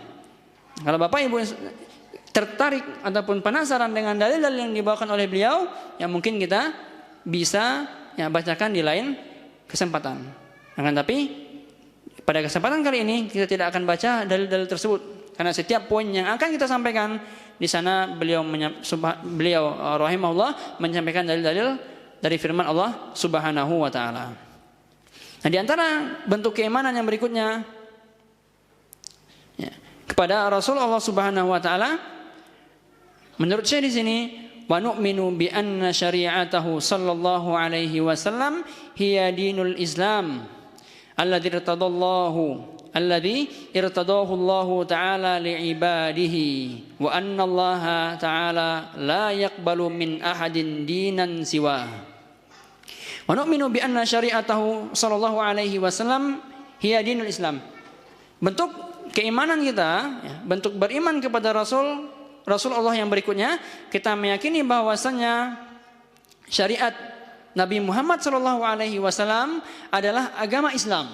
Kalau Bapak Ibu tertarik ataupun penasaran dengan dalil-dalil yang dibawakan oleh beliau, mungkin kita bisa bacakan di lain kesempatan. Akan tapi pada kesempatan kali ini kita tidak akan baca dalil-dalil tersebut, karena setiap poin yang akan kita sampaikan di sana beliau rahimahullah menyampaikan dalil-dalil dari firman Allah Subhanahu wa taala. Nah, di antara bentuk keimanan yang berikutnya, ya, kepada Rasul Allah Subhanahu wa taala. Menurut saya di sini, wa nu'minu bi anna syari'atahu sallallahu alaihi wasallam hiya dinul Islam alladzi irtadahu Allah ta'ala li'ibadihi wa anna Allah ta'ala la yaqbalu min ahadin dinan siwa. Wa nu'minu bi anna syari'atahu sallallahu alaihi wasallam hiya dinul Islam. Bentuk keimanan kita, ya, bentuk beriman kepada Rasul Allah yang berikutnya, kita meyakini bahwasanya syariat Nabi Muhammad sallallahu alaihi wasallam adalah agama Islam.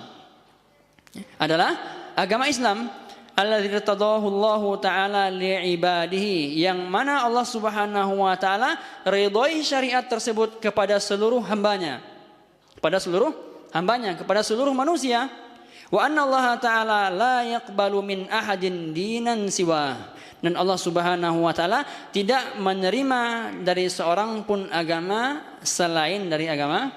Adalah agama Islam alladzi irtadahu Allah taala li'ibadihi, yang mana Allah Subhanahu wa taala ridhoi syariat tersebut kepada seluruh hambanya. Kepada seluruh manusia. Wa anna Allah taala la yaqbalu min ahadin dinan siwa. Dan Allah Subhanahu wa taala tidak menerima dari seorang pun agama selain dari agama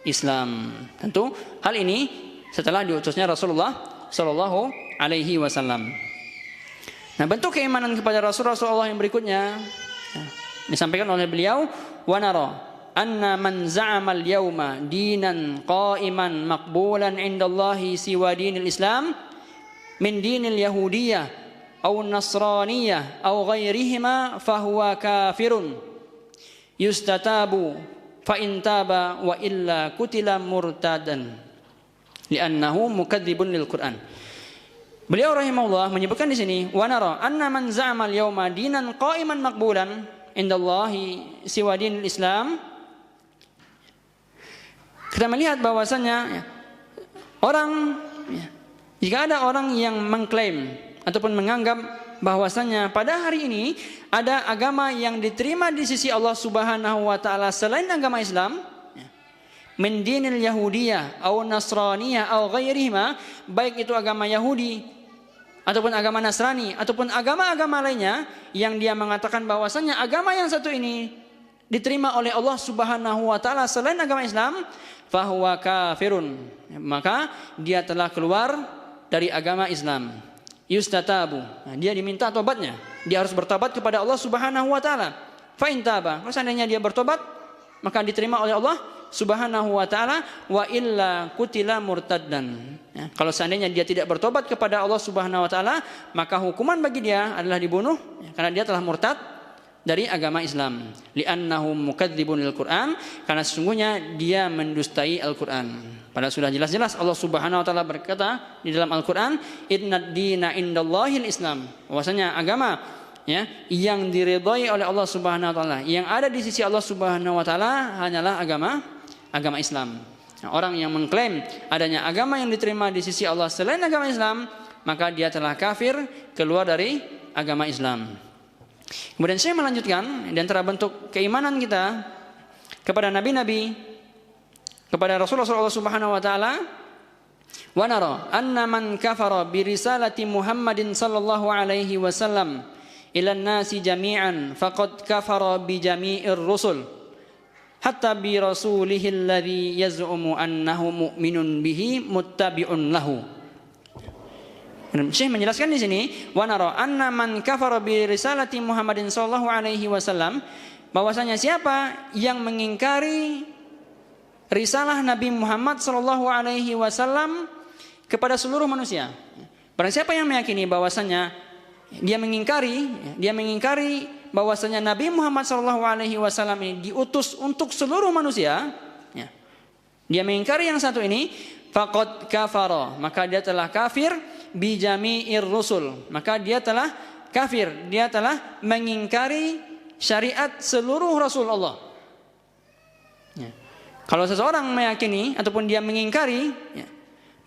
Islam. Tentu hal ini setelah diutusnya Rasulullah sallallahu alaihi wasallam. Nah, bentuk keimanan kepada Rasulullah yang berikutnya disampaikan oleh beliau, wa nara anna man za'ama al-yawma dinan qa'iman maqbulan 'indallahi siwa dinil Islam min dinil yahudiyyah aw nasraniyah aw ghairihima fahuwa kafirun yustatabu fa in taba wa illa kutila murtadan li'annahu mukadzibun lil Qur'an. Beliau rahimahullah menyebutkan di sini, wa nara anna man za'ama al-yawma dinan qa'iman maqbulan indallahi siwa dinil Islam. Kita melihat bahwasanya jika ada orang yang mengklaim ataupun menganggap bahwasanya pada hari ini ada agama yang diterima di sisi Allah Subhanahu wa taala selain agama Islam, min dinil yahudiyah atau nasraniyah atau ghairihima, baik itu agama Yahudi ataupun agama Nasrani ataupun agama-agama lainnya yang dia mengatakan bahwasanya agama yang satu ini diterima oleh Allah Subhanahu wa taala selain agama Islam, fahuwa kafirun, maka dia telah keluar dari agama Islam. Yustatabu, dia diminta tobatnya, dia harus bertobat kepada Allah Subhanahu wa taala. Fa in taba, kalau seandainya dia bertobat maka diterima oleh Allah Subhanahu wa taala, wa illa kutila murtaddan. Ya, kalau seandainya dia tidak bertobat kepada Allah Subhanahu wa taala, maka hukuman bagi dia adalah dibunuh, ya, karena dia telah murtad dari agama Islam. Li'annahu mukadzibun lil Qur'an, karena sesungguhnya dia mendustai Al-Qur'an. Padahal sudah jelas-jelas Allah Subhanahu wa taala berkata di dalam Al-Qur'an, "Innad dina indallahil Islam." Bahwasanya agama, ya, yang diridhai oleh Allah Subhanahu wa taala, yang ada di sisi Allah Subhanahu wa taala hanyalah agama Islam. Nah, orang yang mengklaim adanya agama yang diterima di sisi Allah selain agama Islam, maka dia telah kafir, keluar dari agama Islam. Kemudian saya melanjutkan di antara bentuk keimanan kita kepada nabi-nabi, kepada Rasulullah Subhanahu wa taala, wa nara anna man kafara bi risalati Muhammadin sallallahu alaihi wasallam ila nasi jami'an faqad kafara bi jami'ir rusul hatta bi rasulihi alladhi yaz'umu annahu mu'minun bihi muttabi'un lahu. Syekh menjelaskan di sini, wa nara anna man kafara bi risalati Muhammadin sallallahu alaihi wasallam, bahwasanya siapa yang mengingkari risalah Nabi Muhammad sallallahu alaihi wasallam kepada seluruh manusia. Barang siapa yang meyakini bahwasanya dia mengingkari bahwasanya Nabi Muhammad sallallahu alaihi wasallam ini diutus untuk seluruh manusia, ya. Dia mengingkari yang satu ini, faqad kafara, maka dia telah kafir bi jami'ir rusul, maka dia telah kafir, dia telah mengingkari syariat seluruh Rasul Allah. Ya. Kalau seseorang meyakini ataupun dia mengingkari, ya,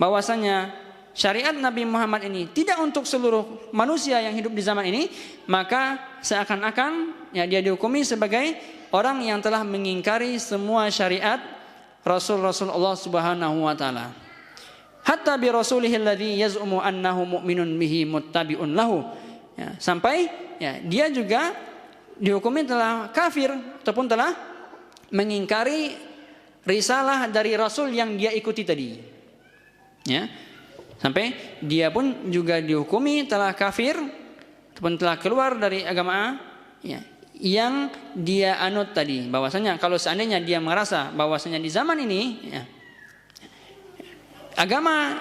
bahwasanya syariat Nabi Muhammad ini tidak untuk seluruh manusia yang hidup di zaman ini, maka seakan-akan, ya, dia dihukumi sebagai orang yang telah mengingkari semua syariat Rasul-Rasul Allah Subhanahu wa taala. Hatta bi rasulihi alladhi yaz'umu annahu mu'minun bihi muttabi'un lahu. Ya, sampai, ya, dia juga dihukumi telah kafir ataupun telah mengingkari risalah dari Rasul yang dia ikuti tadi. Ya. Sampai dia pun juga dihukumi telah kafir ataupun telah keluar dari agama ya, yang dia anut tadi. Bahwasanya kalau seandainya dia merasa bahwasanya di zaman ini ya, agama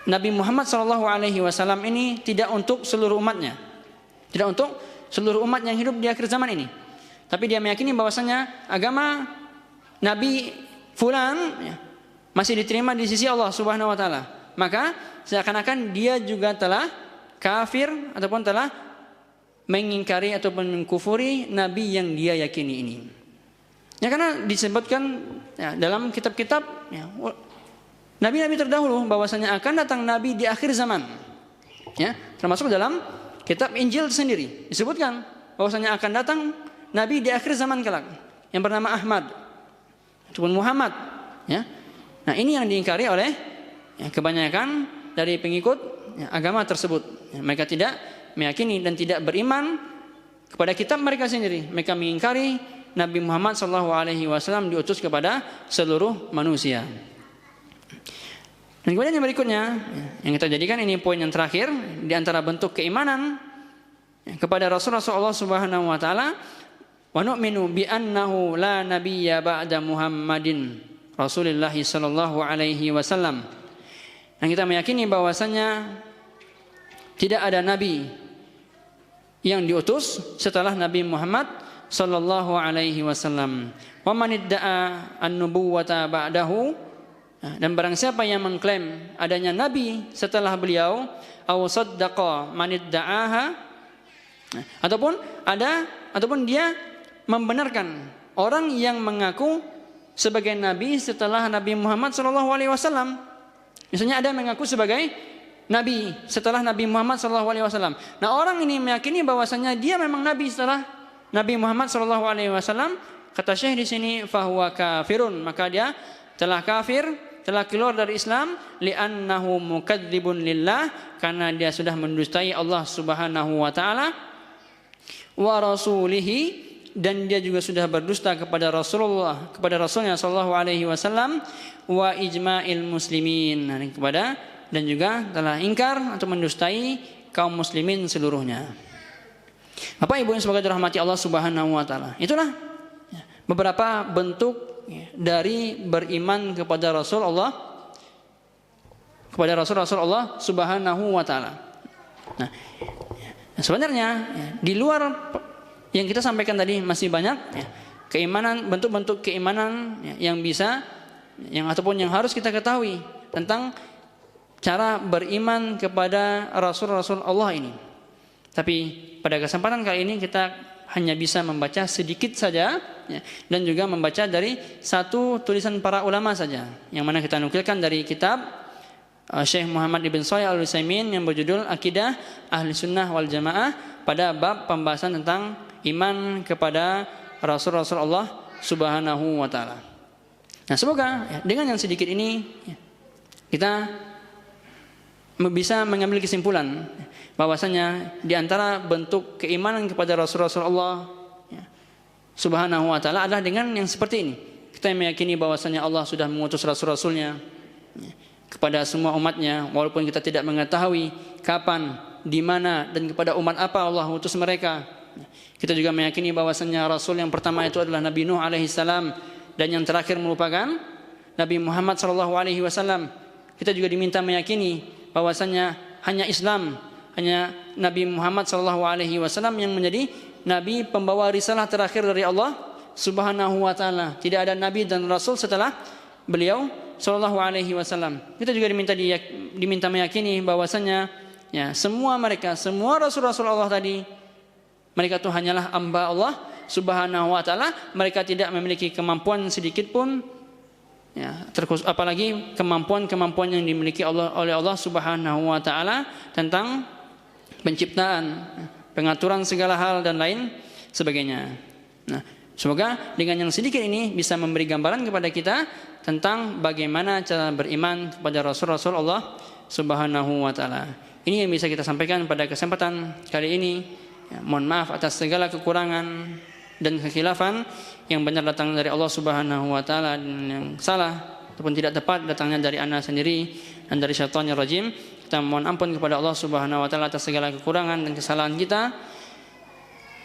Nabi Muhammad SAW ini tidak untuk seluruh umatnya, tidak untuk seluruh umat yang hidup di akhir zaman ini. Tapi dia meyakini bahwasanya agama Nabi Fulan ya, masih diterima di sisi Allah Subhanahu Wa Taala. Maka seakan-akan dia juga telah kafir ataupun telah mengingkari ataupun mengkufuri Nabi yang dia yakini ini. Ya karena disebutkan ya, dalam kitab-kitab ya, Nabi-Nabi terdahulu bahwasanya akan datang Nabi di akhir zaman. Ya, termasuk dalam kitab Injil sendiri disebutkan bahwasanya akan datang Nabi di akhir zaman kelak yang bernama Ahmad ataupun Muhammad. Ya. Nah ini yang diingkari oleh ya, kebanyakan dari pengikut ya, agama tersebut. Ya, mereka tidak meyakini dan tidak beriman kepada kitab mereka sendiri. Mereka mengingkari Nabi Muhammad SAW diutus kepada seluruh manusia. Dan kemudian yang berikutnya yang kita jadikan ini poin yang terakhir di antara bentuk keimanan kepada Rasulullah Subhanahu Wa Taala. Wa nu'minu bi annahu la nabiyya ba'da Muhammadin Rasulullah sallallahu alaihi wasallam. Dan kita meyakini bahwasanya tidak ada nabi yang diutus setelah Nabi Muhammad sallallahu alaihi wasallam. Wa man idda'a an-nubuwwata ba'dahu, dan barang siapa yang mengklaim adanya nabi setelah beliau, aw saddaqa man idda'aha, ataupun dia membenarkan orang yang mengaku sebagai nabi setelah Nabi Muhammad SAW. Misalnya ada yang mengaku sebagai nabi setelah Nabi Muhammad SAW. Nah orang ini meyakini bahwasanya dia memang nabi setelah Nabi Muhammad SAW. Kata Syekh di sini, fahuwa kafirun, maka dia telah kafir, telah keluar dari Islam, li'annahu mukadzibun lillah, karena dia sudah mendustai Allah Subhanahu Wa Taala, wa rasulihi, dan dia juga sudah berdusta kepada Rasulullah, kepada Rasulnya Sallallahu Alaihi Wasallam, wa ijma'il muslimin, dan juga telah ingkar atau mendustai kaum muslimin seluruhnya. Bapak Ibu yang semoga dirahmati Allah Subhanahu Wa Taala, itulah beberapa bentuk dari beriman kepada Rasulullah Allah Subhanahu Wa Taala. Nah, sebenarnya di luar yang kita sampaikan tadi masih banyak keimanan, bentuk-bentuk keimanan yang bisa ataupun yang harus kita ketahui tentang cara beriman kepada Rasul-Rasul Allah ini. Tapi pada kesempatan kali ini kita hanya bisa membaca sedikit saja dan juga membaca dari satu tulisan para ulama saja, yang mana kita nukilkan dari kitab Syekh Muhammad Ibn Shalih Al-Utsaimin yang berjudul Akidah Ahli Sunnah wal Jamaah, pada bab pembahasan tentang iman kepada Rasul-Rasul Allah Subhanahu Wa Taala. Nah semoga dengan yang sedikit ini kita bisa mengambil kesimpulan bahwasanya di antara bentuk keimanan kepada Rasul-Rasul Allah Subhanahu Wa Taala adalah dengan yang seperti ini. Kita meyakini bahwasanya Allah sudah mengutus Rasul-Rasulnya kepada semua umatnya, walaupun kita tidak mengetahui kapan, di mana, dan kepada umat apa Allah utus mereka. Kita juga meyakini bahwasanya Rasul yang pertama itu adalah Nabi Nuh alaihissalam, dan yang terakhir merupakan Nabi Muhammad SAW. Kita juga diminta meyakini bahwasanya hanya Islam, hanya Nabi Muhammad SAW yang menjadi Nabi pembawa risalah terakhir dari Allah Subhanahu Wa Taala. Tidak ada Nabi dan Rasul setelah beliau SAW. Kita juga diminta meyakini bahwasanya semua Rasul-Rasul Allah tadi, mereka itu hanyalah hamba Allah Subhanahu Wa Taala. Mereka tidak memiliki kemampuan sedikit pun, apalagi kemampuan yang dimiliki oleh Allah Subhanahu Wa Taala tentang penciptaan, pengaturan segala hal dan lain sebagainya. Nah, semoga dengan yang sedikit ini bisa memberi gambaran kepada kita tentang bagaimana cara beriman kepada Rasul-Rasul Allah Subhanahu Wa Taala. Ini yang bisa kita sampaikan pada kesempatan kali ini. Mohon maaf atas segala kekurangan dan kekhilafan, yang benar datang dari Allah Subhanahu Wa Taala dan yang salah ataupun tidak tepat datangnya dari ana sendiri. dan dari syaitanir rajim. Kita mohon ampun kepada Allah Subhanahu wa taala atas segala kekurangan dan kesalahan kita.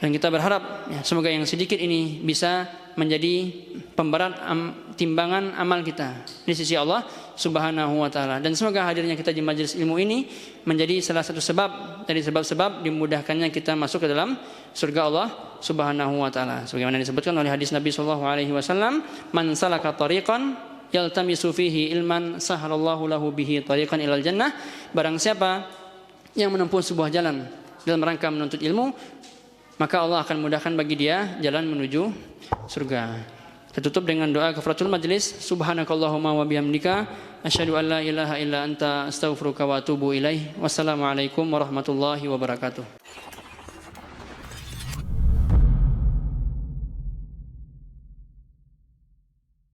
Dan kita berharap semoga yang sedikit ini bisa menjadi pemberat timbangan amal kita di sisi Allah Subhanahu wa taala. Dan semoga hadirnya kita di majelis ilmu ini menjadi salah satu sebab dari sebab-sebab dimudahkannya kita masuk ke dalam surga Allah Subhanahu wa taala. Sebagaimana disebutkan oleh hadis Nabi sallallahu alaihi wasallam, "Man salaka tariqan yaltamisu fihi ilman sahalallahu lahu bihi tariqan ilal jannah." Barang siapa yang menempuh sebuah jalan dalam rangka menuntut ilmu, maka Allah akan mudahkan bagi dia jalan menuju surga. Kita tutup dengan doa kafaratul majlis. Subhanakallahumma wa bihamdika asyhadu an la ilaha illa anta astaghfiruka wa atubu ilaih. Wassalamualaikum warahmatullahi wabarakatuh.